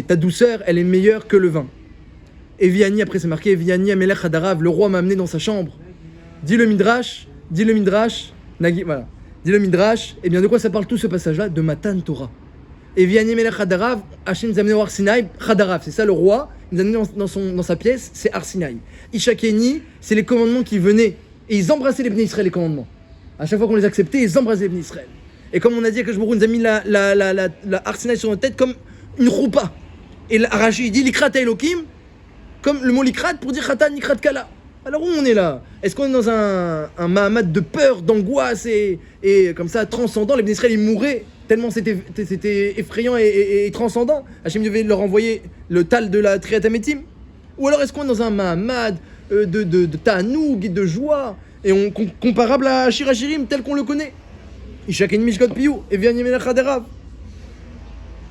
ta douceur, elle est meilleure que le vin. Eviani, après c'est marqué Eviani amelech hadarav, le roi m'a amené dans sa chambre. Dit le Midrash, Nagi, voilà. Dit le Midrash, et bien de quoi ça parle tout ce passage-là? De Matan Torah. Et Vianney Melech Hadarav, Hachem nous a amené au Har Sinaï, Hadarav, c'est ça le roi, il nous a amené dans sa pièce, c'est Har Sinaï. Ishakeni, c'est les commandements qui venaient, et ils embrassaient les Bnei Israël, les commandements. À chaque fois qu'on les acceptait, ils embrassaient les Bnei Israël. Et comme on a dit, Akadosh Baruch Hu nous a mis la Har Sinaï sur notre tête comme une roupa. Et Rashi, il dit Likrat Elokim, comme le mot Likrat pour dire Khatan, Likrat Kala. Alors où on est là? Est-ce qu'on est dans un Mahamad de peur, d'angoisse et comme ça transcendant? Les Bnei Israël ils mouraient tellement c'était effrayant et transcendant. Hachem devait leur envoyer le tal de la Triat Hametim. Ou alors est-ce qu'on est dans un Mahamad de Ta'anoug et de joie et comparable à Shirachirim tel qu'on le connaît? Ishaken Mishkot Piyou et Vianney Melech Hadarav.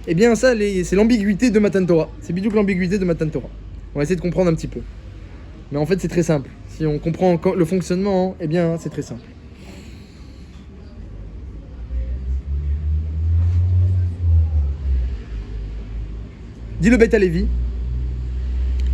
Eh bien ça c'est l'ambiguïté de Matan Torah. C'est bidou que l'ambiguïté de Matan Torah. On va essayer de comprendre un petit peu. Mais en fait, c'est très simple. Si on comprend le fonctionnement, eh bien, c'est très simple. Dit le Beth Alevi,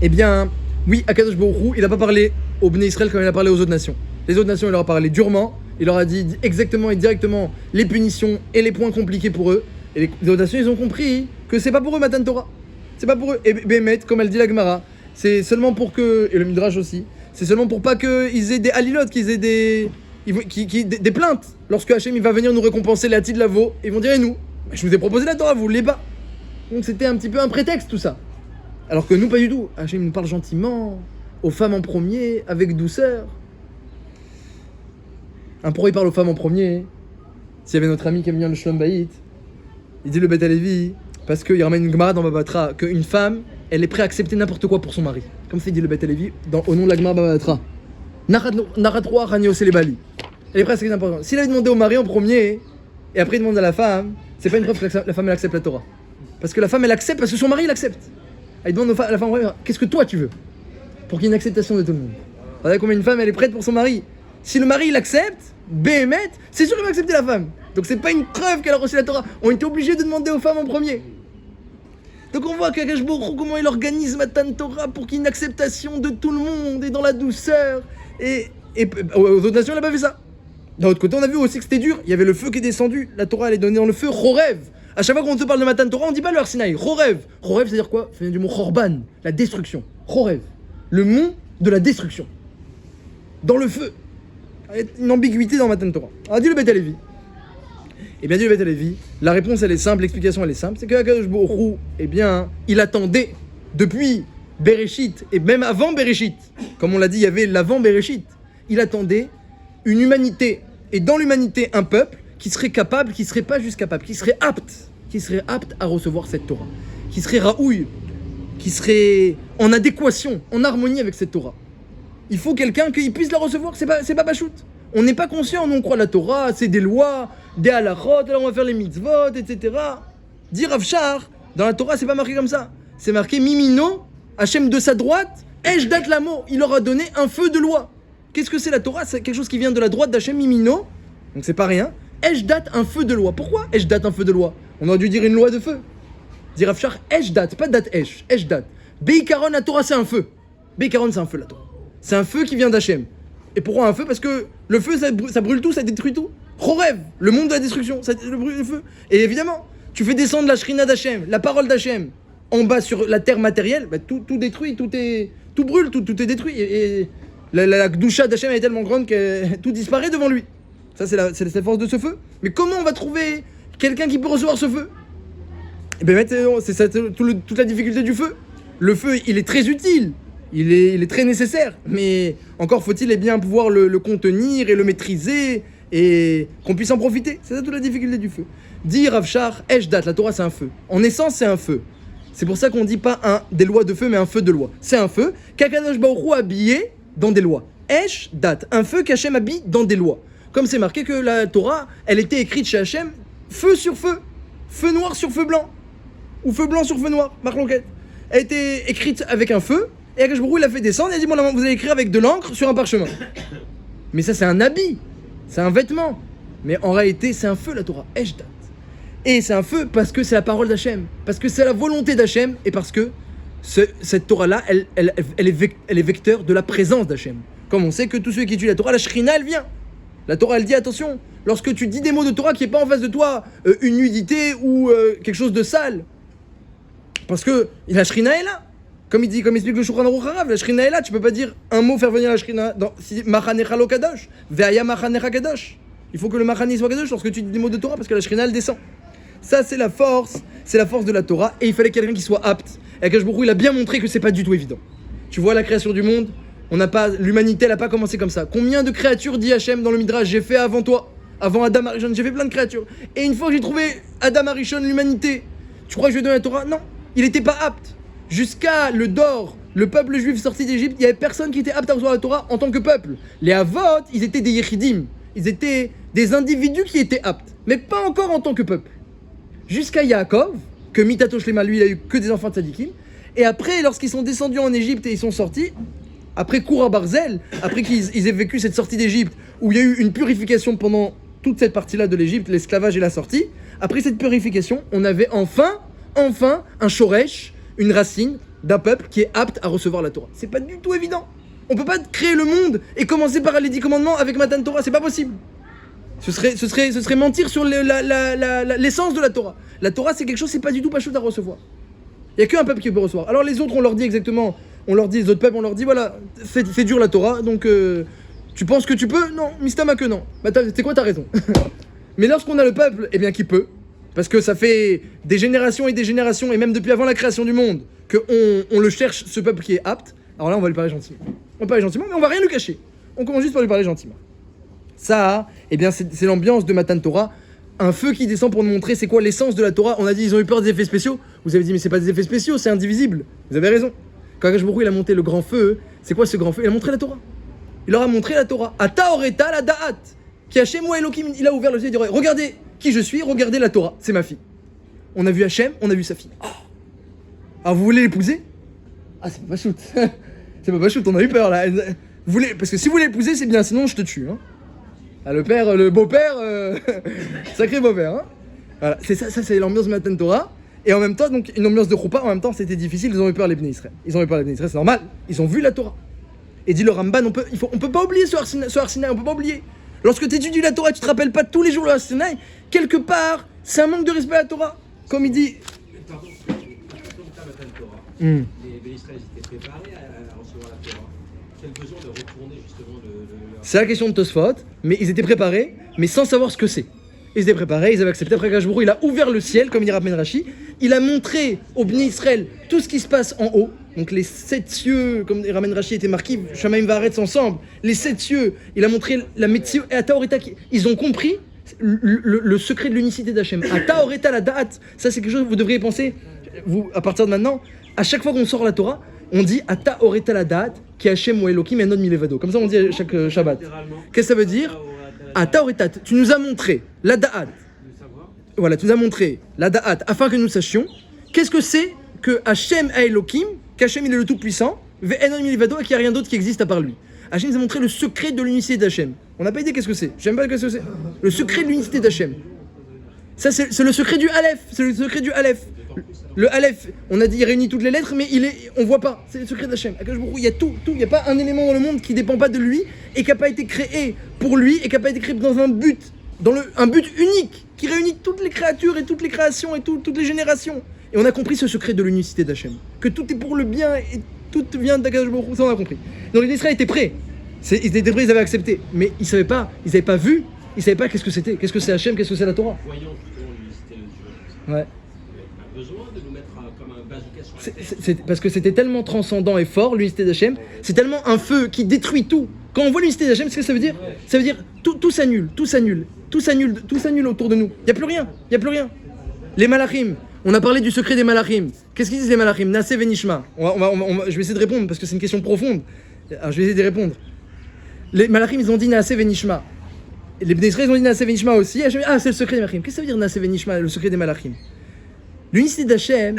eh bien, oui, Akadosh Baruch Hu, il n'a pas parlé aux Bnei Israël comme il a parlé aux autres nations. Les autres nations, il leur a parlé durement, il leur a dit exactement et directement les punitions et les points compliqués pour eux. Et les autres nations, ils ont compris que c'est pas pour eux Matan Torah. C'est pas pour eux. Et Bémet, comme elle dit la Gemara, c'est seulement pour que, et le Midrash aussi, c'est seulement pour pas qu'ils aient des halilotes, qu'ils aient des plaintes. Lorsque Hachem il va venir nous récompenser la de Lavo, ils vont dire et nous, je vous ai proposé la Torah, vous voulez pas. Donc c'était un petit peu un prétexte tout ça. Alors que nous pas du tout. Hachem nous parle gentiment, aux femmes en premier, avec douceur. Pourquoi il parle aux femmes en premier? S'il y avait notre ami qui aime bien le Shlom Bayit, il dit le Beth Alevi, parce qu'il ramène une Gemara dans Babatra, qu'une femme, elle est prête à accepter n'importe quoi pour son mari. Comme ça dit le Beth Alevi, au nom de la Gemara Babatra. Naratroa Raniose les Bali. Elle est prête à accepter n'importe quoi. S'il avait demandé au mari en premier, et après il demande à la femme, c'est pas une preuve que la femme elle accepte la Torah. Parce que la femme elle accepte parce que son mari l'accepte. Elle demande à la femme, qu'est-ce que toi tu veux? Pour qu'il y ait une acceptation de tout le monde. Vous savez combien une femme elle est prête pour son mari? Si le mari il accepte, Béhémet, c'est sûr qu'il va accepter la femme. Donc c'est pas une preuve qu'elle a reçu la Torah. On était obligé de demander aux femmes en premier. Donc on voit qu'Akadosh Baruch Hu, comment il organise Matan Torah pour qu'il y ait une acceptation de tout le monde et dans la douceur. Et aux autres nations, elle n'a pas fait ça. D'un autre côté, on a vu aussi que c'était dur. Il y avait le feu qui est descendu. La Torah, elle est donnée dans le feu. Chorev. À chaque fois qu'on te parle de Matan Torah, on dit pas le Har Sinaï. Chorev. Chorev, c'est-à-dire quoi? Ça vient du mot Chorban, la destruction. Chorev. Le mont de la destruction. Dans le feu. Il y a une ambiguïté dans Matan Torah. Alors, dit le Beth Alevi. Eh bien, dit le Beth Alevi, la réponse elle est simple, l'explication elle est simple, c'est que Akadosh Baruch Hu, eh bien, il attendait depuis Bereshit et même avant Bereshit, comme on l'a dit, il y avait l'avant Bereshit, il attendait une humanité et dans l'humanité un peuple qui serait capable, qui serait pas juste capable, qui serait apte à recevoir cette Torah, qui serait raouille, qui serait en adéquation, en harmonie avec cette Torah. Il faut quelqu'un qui puisse la recevoir, c'est pas Bachout. On n'est pas conscient, nous on croit la Torah, c'est des lois, des halachot, alors on va faire les mitzvot, etc. Dire Rav Shar, dans la Torah c'est pas marqué comme ça. C'est marqué Mimino, Hachem de sa droite, Eshdat Lamo, il leur a donné un feu de loi. Qu'est-ce que c'est la Torah? C'est quelque chose qui vient de la droite d'Hachem Mimino, donc c'est pas rien. Eshdat, un feu de loi. Pourquoi Eshdat, un feu de loi? On aurait dû dire une loi de feu. Dire Rav Shar, Eshdat, pas dat Esh, Eshdat. Beikaron, la Torah c'est un feu. Beikaron c'est un feu la Torah. C'est un feu qui vient d'Hachem. Et pourquoi un feu? Parce que le feu, ça brûle tout, ça détruit tout. Chorev, le monde de la destruction, ça brûle le feu. Et évidemment, tu fais descendre la shrina d'Hachem, la parole d'Hachem, en bas sur la terre matérielle, bah, tout détruit, tout brûle, tout est détruit. Et la gdusha d'Hachem est tellement grande que tout disparaît devant lui. Ça, c'est la force de ce feu. Mais comment on va trouver quelqu'un qui peut recevoir ce feu? Et bien, c'est ça, toute la difficulté du feu. Le feu, il est très utile. Il est très nécessaire, mais encore faut-il bien pouvoir le contenir et le maîtriser et qu'on puisse en profiter. C'est ça toute la difficulté du feu. Dit Rav Shar, Eshdat, la Torah c'est un feu. En essence c'est un feu. C'est pour ça qu'on dit pas des lois de feu mais un feu de loi. C'est un feu qu'Akadosh Baruch Hu a habillé dans des lois. Eshdat, un feu qu'Hachem habille dans des lois. Comme c'est marqué que la Torah, elle était écrite chez Hachem, feu sur feu, feu noir sur feu blanc, ou feu blanc sur feu noir, marque l'enquête. Elle était écrite avec un feu. Et Akadosh Baruch Hu l'a fait descendre et a dit bon là vous allez écrire avec de l'encre sur un parchemin. Mais ça c'est un habit, c'est un vêtement. Mais en réalité c'est un feu la Torah, Eshdat. Et c'est un feu parce que c'est la parole d'Hachem, parce que c'est la volonté d'Hachem et parce que cette Torah là elle est vecteur de la présence d'Hachem. Comme on sait que tous ceux qui étudient la Torah, la Shrina elle vient. La Torah elle dit attention, lorsque tu dis des mots de Torah qui n'est pas en face de toi une nudité ou quelque chose de sale. Parce que la Shrina est là. Comme explique le Shulchan Aruch Harav, la Shrina est là. Tu peux pas dire un mot, faire venir la Shrina. Si Machanecha lo kadosh, ve'aya Machanecha kadosh. Il faut que le Machane soit kadosh lorsque tu dis des mots de Torah parce que la Shrina elle descend. Ça c'est la force de la Torah et il fallait quelqu'un qui soit apte. Et Akadosh Baruch Hu, il a bien montré que c'est pas du tout évident. Tu vois la création du monde, l'humanité elle a pas commencé comme ça. Combien de créatures dit Hachem dans le Midrash, j'ai fait avant toi, avant Adam Arishon, j'ai fait plein de créatures. Et une fois que j'ai trouvé Adam Arishon, l'humanité, tu crois que je vais donner la Torah? Non, il était pas apte. Jusqu'à le Dor, le peuple juif sorti d'Égypte, il y avait personne qui était apte à recevoir la Torah en tant que peuple. Les Avot, ils étaient des Yechidim, ils étaient des individus qui étaient aptes, mais pas encore en tant que peuple. Jusqu'à Yaakov, que Mitato Shlema, lui, il a eu que des enfants de Tzadikim. Et après, lorsqu'ils sont descendus en Égypte et ils sont sortis, après Koura Barzel, après qu'ils aient vécu cette sortie d'Égypte, où il y a eu une purification pendant toute cette partie-là de l'Égypte, l'esclavage et la sortie, après cette purification, on avait enfin un shoresh, une racine d'un peuple qui est apte à recevoir la Torah. C'est pas du tout évident. On peut pas créer le monde et commencer par les 10 commandements avec Matan Torah, c'est pas possible. Ce serait mentir sur l'essence de la Torah. La Torah, c'est quelque chose, c'est pas du tout pas chaud à recevoir. Il y a qu'un peuple qui peut recevoir. Alors les autres, on leur dit exactement, les autres peuples, on leur dit voilà, c'est dur la Torah, donc tu penses que tu peux? Non, Mistama que non. Bah c'est quoi, t'as raison. Mais lorsqu'on a le peuple, eh bien qui peut, parce que ça fait des générations et même depuis avant la création du monde, qu'on le cherche, ce peuple qui est apte, alors là on va lui parler gentiment. On va parler gentiment, mais on va rien lui cacher. On commence juste par lui parler gentiment. Ça, eh bien c'est l'ambiance de Matan Torah, un feu qui descend pour nous montrer c'est quoi l'essence de la Torah. On a dit ils ont eu peur des effets spéciaux, vous avez dit mais c'est pas des effets spéciaux, c'est indivisible. Vous avez raison. Quand Akadosh Baruch Hu, il a monté le grand feu, c'est quoi ce grand feu? Il a montré la Torah. Il leur a montré la Torah. Ata oreta la da'at. Qui Hachem ou Elohim, il a ouvert le ciel, il dit regardez qui je suis, regardez la Torah, c'est ma fille. On a vu Hachem, on a vu sa fille. Oh. Alors vous voulez l'épouser? Ah c'est pas shoot. C'est pas shoot, on a eu peur là. Parce que si vous voulez l'épouser, c'est bien, sinon je te tue. Hein. Ah, le beau-père, sacré beau-père. Hein. Voilà, c'est ça c'est l'ambiance de Matan Torah. Et en même temps, donc une ambiance de Choupa, en même temps c'était difficile, ils ont eu peur les Bnei Israël. C'est normal, ils ont vu la Torah. Et dit le Ramban, on peut pas oublier ce Har Sinaï, on peut pas oublier. Lorsque tu étudies la Torah, tu te rappelles pas tous les jours le Har Sinaï, quelque part, c'est un manque de respect à la Torah. Comme il dit. Pardon, quand tu as Matan Torah, les Bnei Israël étaient préparés à recevoir la Torah. Quel besoin de retourner justement C'est la question de Tosfot, mais ils étaient préparés, mais sans savoir ce que c'est. Ils étaient préparés, ils avaient accepté. Après Akadosh Baruch Hu, il a ouvert le ciel, comme il rappelle Rashi. Il a montré aux Bnei Israël tout ce qui se passe en haut. Donc les 7 cieux, comme ramène Rashi était marqué, Shamaim Vaaretz ensemble. Les 7 cieux, il a montré la Metziou et Ata Oreta. Ils ont compris le secret de l'unicité d'Hachem. Ata Oreta la Da'at. Ça c'est quelque chose que vous devriez penser, vous, à partir de maintenant. À chaque fois qu'on sort la Torah, on dit Ata Oreta la Da'at, qui Hachem ou Elohim et non milevado. Comme ça on dit à chaque Shabbat. Qu'est-ce que ça veut dire? Ata Oreta, tu nous as montré la Da'at. Voilà, tu nous as montré la Da'at afin que nous sachions qu'est-ce que c'est que Hachem a Elohim, qu'Hachem il est le tout-puissant, ve'enon milevado, et qu'il n'y a rien d'autre qui existe à part lui. Hachem nous a montré le secret de l'unicité d'Hachem. On n'a pas idée qu'est-ce que c'est. J'aime pas qu'est-ce que c'est. Le secret de l'unicité d'Hachem. Ça c'est le secret du Aleph. C'est le secret du Aleph. Le Aleph, on a dit il réunit toutes les lettres, mais on voit pas. C'est le secret d'Hachem. Il y a tout. Il n'y a pas un élément dans le monde qui dépend pas de lui et qui n'a pas été créé pour lui et qui n'a pas été créé dans un but, un but unique qui réunit toutes les créatures et toutes les créations et toutes les générations. Et on a compris ce secret de l'unicité d'Hachem, que tout est pour le bien et tout vient d'Akadosh Baruch Hu. Ça on a compris. Donc les Israéliens étaient prêts. Ils étaient prêts, ils avaient accepté, mais ils savaient pas, ils n'avaient pas vu, ils savaient pas qu'est-ce que c'était, qu'est-ce que c'est Hachem, qu'est-ce que c'est la Torah. Voyons justement l'unicité de Dieu. Ouais. Pas besoin de nous mettre comme un bazooka sur la tête. C'est parce que c'était tellement transcendant et fort l'unicité d'Hachem, c'est tellement un feu qui détruit tout. Quand on voit l'unicité d'Hachem, c'est ce que ça veut dire. Ça veut dire tout s'annule, tout s'annule autour de nous. Il y a plus rien. Les malachim. On a parlé du secret des malachim. Qu'est-ce qu'ils disent les malachim? Naseh venishma. Je vais essayer de répondre parce que c'est une question profonde. Alors, je vais essayer de répondre. Les malachim ils ont dit Naseh venishma. Les Bnei Israël ils ont dit Naseh venishma aussi. Ah c'est le secret des malachim. Qu'est-ce que ça veut dire Naseh venishma, le secret des malachim? L'unicité d'Hachem,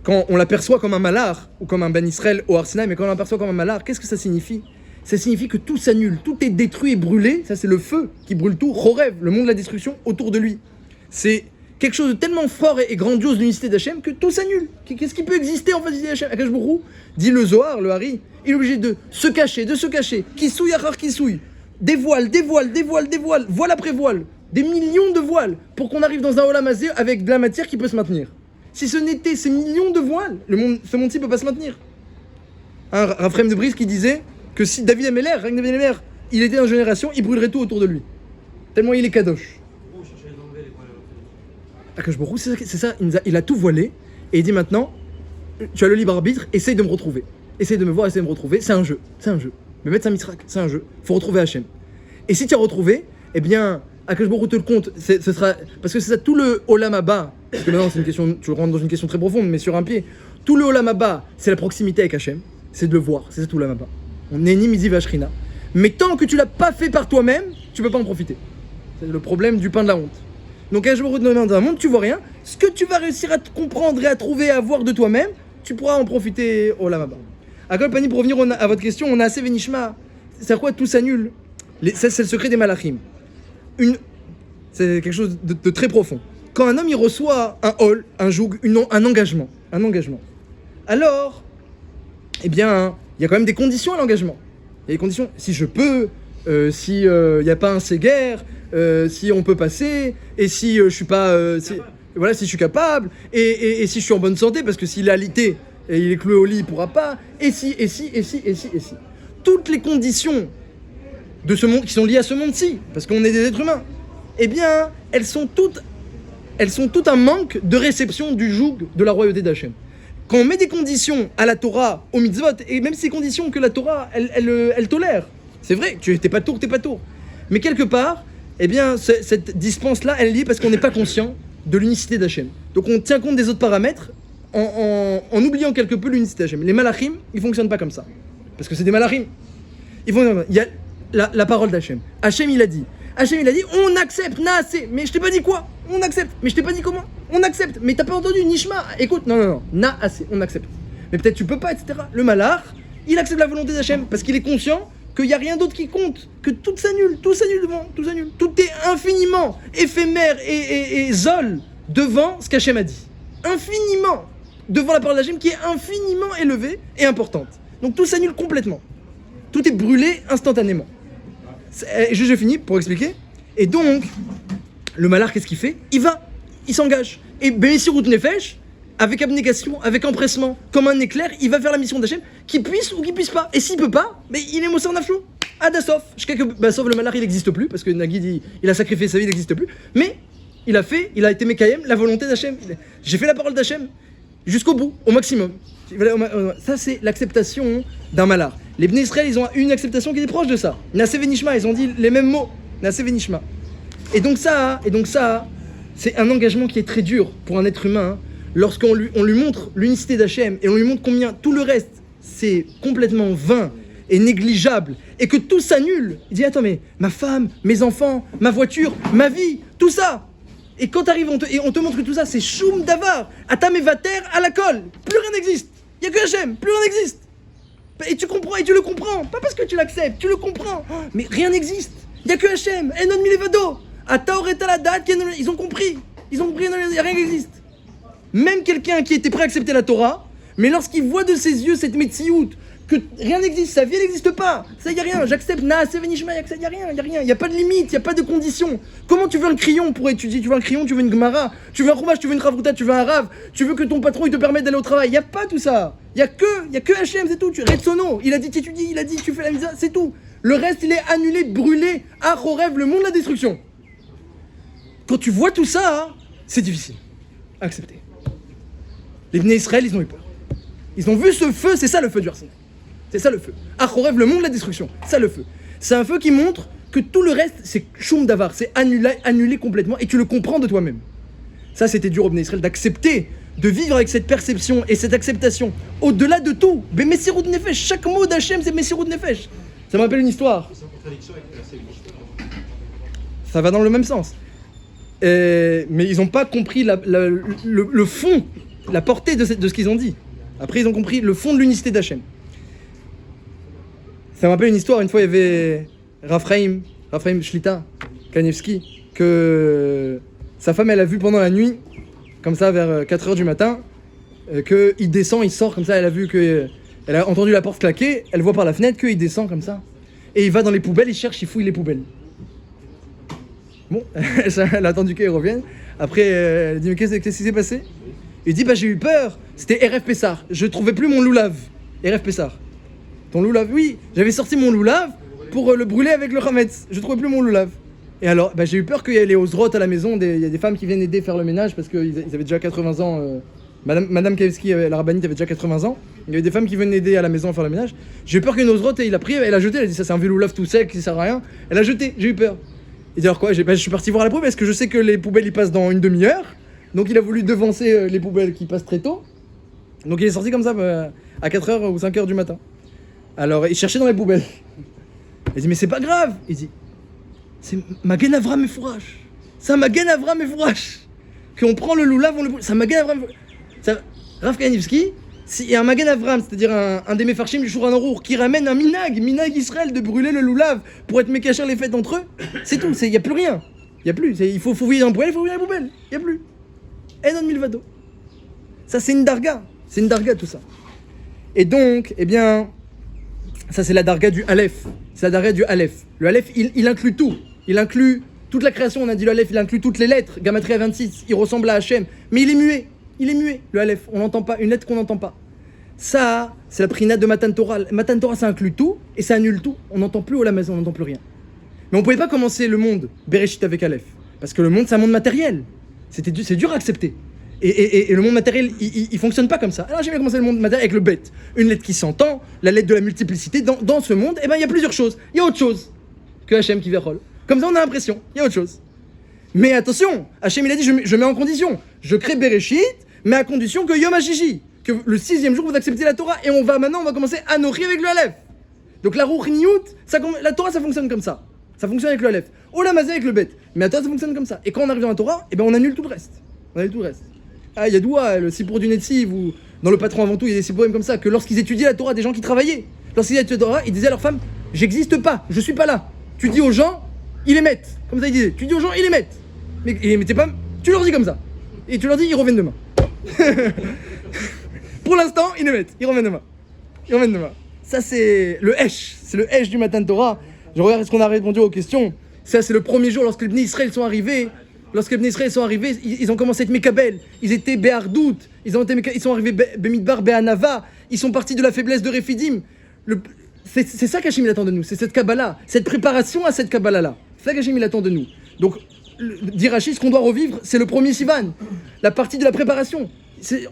quand on l'aperçoit comme un malach ou comme un Ben Israël au Har Sinaï, mais quand on l'aperçoit comme un malach, qu'est-ce que ça signifie? Ça signifie que tout s'annule, tout est détruit et brûlé. Ça c'est le feu qui brûle tout. Chorev, le monde de la destruction autour de lui. C'est quelque chose de tellement fort et grandiose de l'unicité d'Hachem que tout s'annule. Qu'est-ce qui peut exister en face de l'unicité d'Hachem? Akadosh Baruch Hu, dit le Zohar, le Hari, il est obligé de se cacher. Qui souille achar qui souille. des voiles, voile après voile, des millions de voiles, pour qu'on arrive dans un Olam Hazé avec de la matière qui peut se maintenir. Si ce n'était ces millions de voiles, ce monde-ci ne peut pas se maintenir. Un Raphaël de Brice qui disait que si David Ameller, il était dans une génération, il brûlerait tout autour de lui. Tellement il est kadosh. Akash Baruch Hu, c'est ça, il a tout voilé, et il dit maintenant, tu as le libre arbitre, essaye de me retrouver. Essaye de me voir, essaye de me retrouver, c'est un jeu. Mais mettre un mitrak, c'est un jeu. Faut retrouver Hachem. Et si tu as retrouvé, eh bien, Akash Baruch Hu te le compte, ce sera, parce que c'est ça tout le Olam Haba, parce que maintenant c'est une question, tu rentres dans une question très profonde, mais sur un pied. Tout le Olam Haba, c'est la proximité avec Hachem, c'est de le voir, c'est ça tout Olam Haba. On est ni midi vachrina. Mais tant que tu l'as pas fait par toi-même, tu peux pas en profiter. C'est le problème du pain de la honte. Donc Akash Baruch Hu dans un monde, tu vois rien. Ce que tu vas réussir à te comprendre et à trouver, à voir de toi-même, tu pourras en profiter au Olam Haba. Akol Pani, pour revenir à votre question, on a assez Venishma. C'est à quoi tout s'annule? Ça, c'est le secret des malachim. C'est quelque chose de très profond. Quand un homme il reçoit un hol, un joug, un engagement, alors, eh bien, il y a quand même des conditions à l'engagement. Il y a des conditions. Si je peux, si il n'y a pas un séguerre, si on peut passer, et si je suis pas, si je suis capable, et si je suis en bonne santé, parce que s'il est alité et il est cloué au lit, il pourra pas. Et si. Toutes les conditions de ce monde qui sont liées à ce monde-ci, parce qu'on est des êtres humains, eh bien, elles sont toutes un manque de réception du joug de la royauté d'Hachem. Quand on met des conditions à la Torah, aux mitzvot, et même ces conditions que la Torah, elle tolère, c'est vrai, t'es pas tour. Mais quelque part, eh bien, cette dispense-là, elle est liée parce qu'on n'est pas conscient de l'unicité d'Hachem. Donc on tient compte des autres paramètres en oubliant quelque peu l'unicité d'Hachem. Les malachim, ils fonctionnent pas comme ça. Parce que c'est des malachim. Il y a la parole d'Hachem. Hachem, il a dit, on accepte, naasé. Mais je t'ai pas dit quoi? On accepte. Mais je t'ai pas dit comment? On accepte. Mais t'as pas entendu, Nishma. Écoute, non, naasé, on accepte. Mais peut-être tu peux pas, etc. Le malach, il accepte la volonté d'Hachem parce qu'il est conscient qu'il n'y a rien d'autre qui compte, que tout s'annule devant, tout s'annule. Tout est infiniment éphémère et zol devant ce qu'Hachem a dit. Infiniment devant la parole d'Hachem qui est infiniment élevée et importante. Donc tout s'annule complètement. Tout est brûlé instantanément. Je finis pour expliquer. Et donc, le malach, qu'est-ce qu'il fait? Il s'engage. Et Bemesirut Nefesh, avec abnégation, avec empressement, comme un éclair, il va faire la mission d'Hachem, qu'il puisse ou qu'il puisse pas. Et s'il peut pas, mais il est Mosser Nafsho. Adassof. Jusqu'à que sauf le malach, il n'existe plus, parce que Nagid, il a sacrifié sa vie, il n'existe plus. Mais il a été Mekayem, la volonté d'Hachem. J'ai fait la parole d'Hachem jusqu'au bout, au maximum. Ça, c'est l'acceptation d'un malach. Les Bnei Israël, ils ont une acceptation qui est proche de ça. Naasé Venishma, ils ont dit les mêmes mots. Naasé Venishma. Et donc ça, c'est un engagement qui est très dur pour un être humain. Lorsqu'on lui montre l'unicité d'Hachem et on lui montre combien tout le reste, c'est complètement vain et négligeable et que tout s'annule. Il dit, attends, mais ma femme, mes enfants, ma voiture, ma vie, tout ça. Et quand t'arrives, on te montre que tout ça, c'est choum davar. Atam et vater à la colle. Plus rien n'existe. Il n'y a que Hachem, plus rien n'existe. Et tu comprends, et tu le comprends. Pas parce que tu l'acceptes, tu le comprends. Mais rien n'existe. Il n'y a que Hachem. Enon milevado. Ataoreta la date. Ils ont compris. Il n'y a rien qui existe. Même quelqu'un qui était prêt à accepter la Torah, mais lorsqu'il voit de ses yeux cette metsiout, que rien n'existe, sa vie elle n'existe pas, ça y a rien, j'accepte, naasé venishma, y a rien, il n'y a pas de limite, il n'y a pas de condition. Comment tu veux un crayon pour étudier? Tu veux un crayon, tu veux une gemara, tu veux un chumash, tu veux une ravruta, tu veux un rav, tu veux que ton patron il te permette d'aller au travail, il n'y a pas tout ça. Il y a que Hachem, c'est tout. Retsono, il a dit tu étudies, il a dit tu fais la misa, c'est tout. Le reste il est annulé, brûlé, rêve, le monde de la destruction. Quand tu vois tout ça, c'est difficile à accepter. Les Bnei Israël, ils ont eu peur. Ils ont vu ce feu, c'est ça le feu du Har Sinaï. C'est ça le feu. Achorev, le monde de la destruction. Ça le feu. C'est un feu qui montre que tout le reste, c'est choum davar, c'est annulé complètement et tu le comprends de toi-même. Ça, c'était dur au Bnei Israël d'accepter, de vivre avec cette perception et cette acceptation. Au-delà de tout, Messirut Nefesh, chaque mot d'Hachem, c'est Messirut Nefesh. Ça me rappelle une histoire. C'est en contradiction avec la Nishma. Ça va dans le même sens. Mais ils n'ont pas compris le fond, la portée de ce qu'ils ont dit. Après, ils ont compris le fond de l'unicité d'Hachem. Ça me rappelle une histoire. Une fois, il y avait Raphaël Shlita, Kanievski, que sa femme, elle a vu pendant la nuit, comme ça, vers 4h du matin, qu'il descend, il sort comme ça. Elle a vu elle a entendu la porte claquer, elle voit par la fenêtre qu'il descend comme ça. et il va dans les poubelles, il cherche, il fouille les poubelles. Bon, elle a attendu qu'elle revienne. Après, elle dit mais qu'est-ce qui s'est passé? Il dit bah j'ai eu peur, c'était RF Pessar, je trouvais plus mon loulave. RF Pessar. Ton loulave, oui, j'avais sorti mon loulave pour le brûler avec le Hametz, je trouvais plus mon loulave. Et alors, bah, j'ai eu peur qu'il y ait les Ozrot à la maison, il y a des femmes qui viennent aider à faire le ménage parce qu'ils avaient déjà 80 ans. Madame Kaevski, la rabbinite, avait déjà 80 ans. Il y avait des femmes qui venaient aider à la maison à faire le ménage. J'ai eu peur qu'une Ozrot, et il a pris, elle a jeté, elle a dit ça c'est un vieux loulave tout sec qui sert à rien. Elle a jeté, j'ai eu peur. Il dit alors quoi, je suis parti voir la poubelle parce que je sais que les poubelles ils passent dans une demi-heure. Donc il a voulu devancer les poubelles qui passent très tôt. Donc il est sorti comme ça à 4h ou 5h du matin. Alors il cherchait dans les poubelles. Il dit mais c'est pas grave. Il dit c'est Magen Avram et Fourash. C'est un Magen Avram et Fourash. Qu'on prend le loulav, on le brûle. C'est un Magen Avram. Rav Kanivski, s'il y a un Magen Avram, c'est-à-dire un des Mefarshim du Shulchan Aruch, qui ramène un minag Israël de brûler le loulav pour être mécacher les fêtes entre eux, c'est tout, il n'y a plus rien. Il n'y a plus, il faut fouiller dans la poubelle, il faut fouiller dans la poubelle. Il n'y a plus. Enon Milvado. Ça c'est une darga tout ça. Et donc, eh bien, ça c'est la darga du Aleph. C'est la darga du Aleph. Le Aleph, il inclut tout. Il inclut toute la création, on a dit le Aleph, il inclut toutes les lettres. Gamatria 26, il ressemble à Hachem. Mais il est muet. Il est muet, le Aleph. On n'entend pas, une lettre qu'on n'entend pas. Ça, c'est la prina de Matan Torah. Matan Torah, ça inclut tout et ça annule tout. On n'entend plus la maison, on n'entend plus rien. Mais on ne pouvait pas commencer le monde Bereshit avec Aleph. Parce que le monde, c'est un monde matériel. C'est dur à accepter. Et le monde matériel, il fonctionne pas comme ça. Alors j'ai bien commencé le monde matériel avec le bet. Une lettre qui s'entend, la lettre de la multiplicité. Dans ce monde, eh ben, il y a plusieurs choses. Il y a autre chose que Hachem qui verrol. Comme ça, on a l'impression. Il y a autre chose. Mais attention, Hachem, il a dit, je mets en condition. Je crée Bereshit, mais à condition que Yom HaShishi, que le 6e jour, vous acceptez la Torah. Et on va commencer à nourrir avec le Aleph. Donc la Ruchniout, la Torah, ça fonctionne comme ça. Ça fonctionne avec le Aleph. Olamazé avec le bet. Mais la Torah, ça fonctionne comme ça. Et quand on arrive dans la Torah, eh ben, on annule tout le reste. On annule tout le reste. Ah, il y a Doua, le Sipour du Netziv, ou dans le Patron avant tout, il y a des Siporim comme ça, que lorsqu'ils étudiaient la Torah, des gens qui travaillaient, lorsqu'ils étudiaient la Torah, ils disaient à leurs femmes, j'existe pas, je suis pas là. Tu dis aux gens, ils émettent. Comme ça, ils disaient, tu dis aux gens, ils émettent. Mais ils émettaient pas, tu leur dis comme ça. Et tu leur dis, ils reviennent demain. Pour l'instant, ils émettent, ils reviennent demain. Ça, c'est le Hesh, c'est le Hesh du matin de Torah. Je regarde ce qu'on a répondu aux questions. Ça, c'est le premier jour, lorsque les Bnei Israël sont arrivés. Lorsque les Bnei Israël sont arrivés, ils ont commencé à être Mekabel. Ils étaient Béhardout. Ils sont arrivés Bemidbar, Béhanava. Ils sont partis de la faiblesse de Rephidim. C'est ça qu'Hachem il attend de nous. C'est cette Kabbalah. Cette préparation à cette Kabbalah-là. C'est ça qu'Hachem il attend de nous. Donc, dit Rashi, ce qu'on doit revivre, c'est le premier Sivan. La partie de la préparation.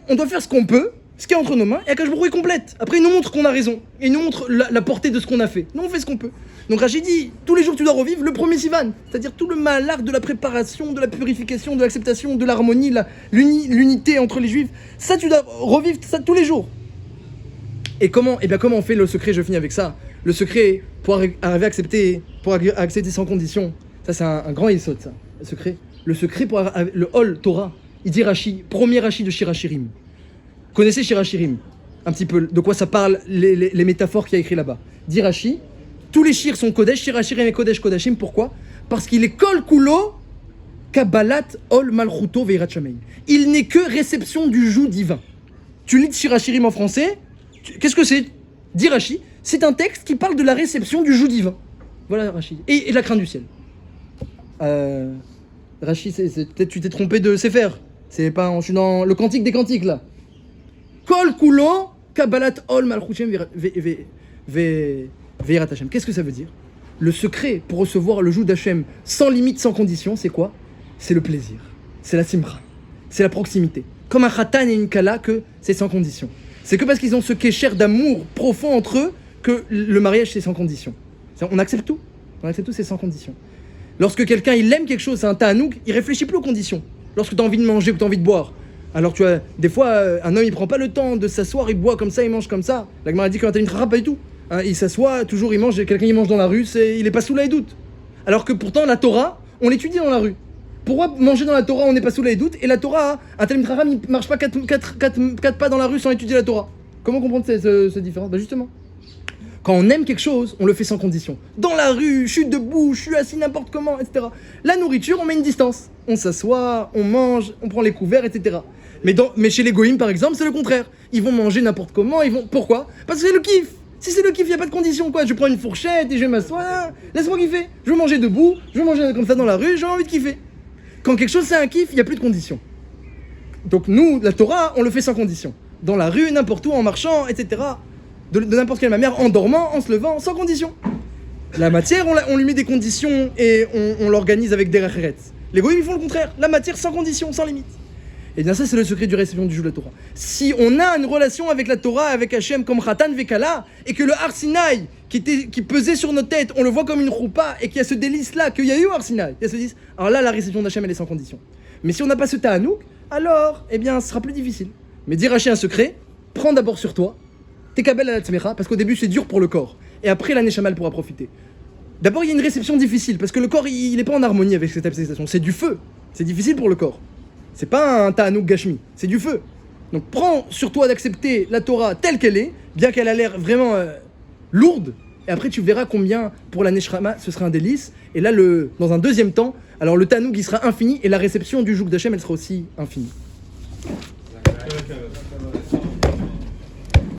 On doit faire ce qu'on peut, ce qui est entre nos mains, et Akash Baruch Hu est complète. Après, il nous montre qu'on a raison. Et il nous montre la portée de ce qu'on a fait. Nous, on fait ce qu'on peut. Donc Rashi dit, tous les jours tu dois revivre le premier Sivan, c'est-à-dire tout le malheur de la préparation, de la purification, de l'acceptation, de l'harmonie, l'unité entre les juifs. Ça tu dois revivre ça tous les jours. Et comment on fait le secret? Je finis avec ça. Le secret pour arriver à accepter, sans condition. Ça c'est un grand yesod ça. Le secret pour le Hol Torah. Il dit Rashi, premier Rashi de Shirachirim. Connaissez Shirachirim? Un petit peu de quoi ça parle, les métaphores qu'il y a écrit là-bas. Dit Rashi. Tous les shirs sont Kodesh, Shirachirim et Kodesh Kodashim. Pourquoi? Parce qu'il est Kol Kulo Kabbalat Ol Malchuto Veirat Shamein. Il n'est que réception du joug divin. Tu lis Shirachirim en français, qu'est-ce que c'est? Dit Rashi, c'est un texte qui parle de la réception du joug divin. Voilà Rashi. Et de la crainte du ciel. Rashi, peut-être tu t'es trompé de Sefer. C'est pas, je suis dans le cantique des cantiques là. Kol Kulo Kabbalat Ol Malchuto Veirat Hashem. Qu'est-ce que ça veut dire? Le secret pour recevoir le joug d'Hachem sans limite, sans condition, c'est quoi? C'est le plaisir, c'est la simra, c'est la proximité. Comme un khatan et une kala, que c'est sans condition. C'est que parce qu'ils ont ce kécher d'amour profond entre eux que le mariage c'est sans condition. On accepte tout, c'est sans condition. Lorsque quelqu'un il aime quelque chose, c'est un ta'anouk, il réfléchit plus aux conditions. Lorsque tu as envie de manger ou tu as envie de boire, alors tu vois, des fois un homme il prend pas le temps de s'asseoir, il boit comme ça, il mange comme ça. La Gemara dit que t'as une trara, pas du tout. Hein, il s'assoit, toujours il mange, quelqu'un il mange dans la rue, il est pas sous la doute. Alors que pourtant la Torah, on l'étudie dans la rue. Pourquoi manger dans la Torah on n'est pas sous la doute et la Torah, un Talmid Chacham il marche pas 4 pas dans la rue sans étudier la Torah? Comment comprendre cette différence? Bah justement, quand on aime quelque chose, on le fait sans condition. Dans la rue, je suis debout, je suis assis n'importe comment, etc. La nourriture, on met une distance. On s'assoit, on mange, on prend les couverts, etc. Mais chez les goïms par exemple, c'est le contraire. Ils vont manger n'importe comment, pourquoi? Parce que c'est le kiff. Si c'est le kiff, il n'y a pas de condition, quoi. Je prends une fourchette et je vais m'asseoir. Laisse-moi kiffer. Je veux manger debout, je veux manger comme ça dans la rue, j'ai envie de kiffer. Quand quelque chose c'est un kiff, il n'y a plus de conditions. Donc nous, la Torah, on le fait sans condition. Dans la rue, n'importe où, en marchant, etc. De n'importe quelle manière, en dormant, en se levant, sans condition. La matière, on lui met des conditions et on l'organise avec des racheret. Les goïms, ils font le contraire. La matière sans condition, sans limite. Et bien ça, c'est le secret du réception du jour de la Torah. Si on a une relation avec la Torah, avec Hachem, comme Khatan Vekala, et que le Har Sinaï, qui pesait sur nos têtes, on le voit comme une choupa, et qu'il y a ce délice-là, qu'il y a eu Har Sinaï, il y a ce délice, alors là, la réception d'Hachem, elle est sans condition. Mais si on n'a pas ce ta'anouk, alors, eh bien, ce sera plus difficile. Mais dire Hachem un secret, prends d'abord sur toi, Tekabel à la tzmecha, parce qu'au début, c'est dur pour le corps. Et après, la Neshama, elle pourra profiter. D'abord, il y a une réception difficile, parce que le corps, il n'est pas en harmonie avec cette acceptation. C'est du feu. C'est difficile pour le corps. C'est pas un ta'anouk gashmi, c'est du feu. Donc prends sur toi d'accepter la Torah telle qu'elle est, bien qu'elle a l'air vraiment lourde, et après tu verras combien pour la Neshama ce sera un délice. Et là, dans un deuxième temps, alors le ta'anouk il sera infini, et la réception du joug d'Hachem elle sera aussi infinie.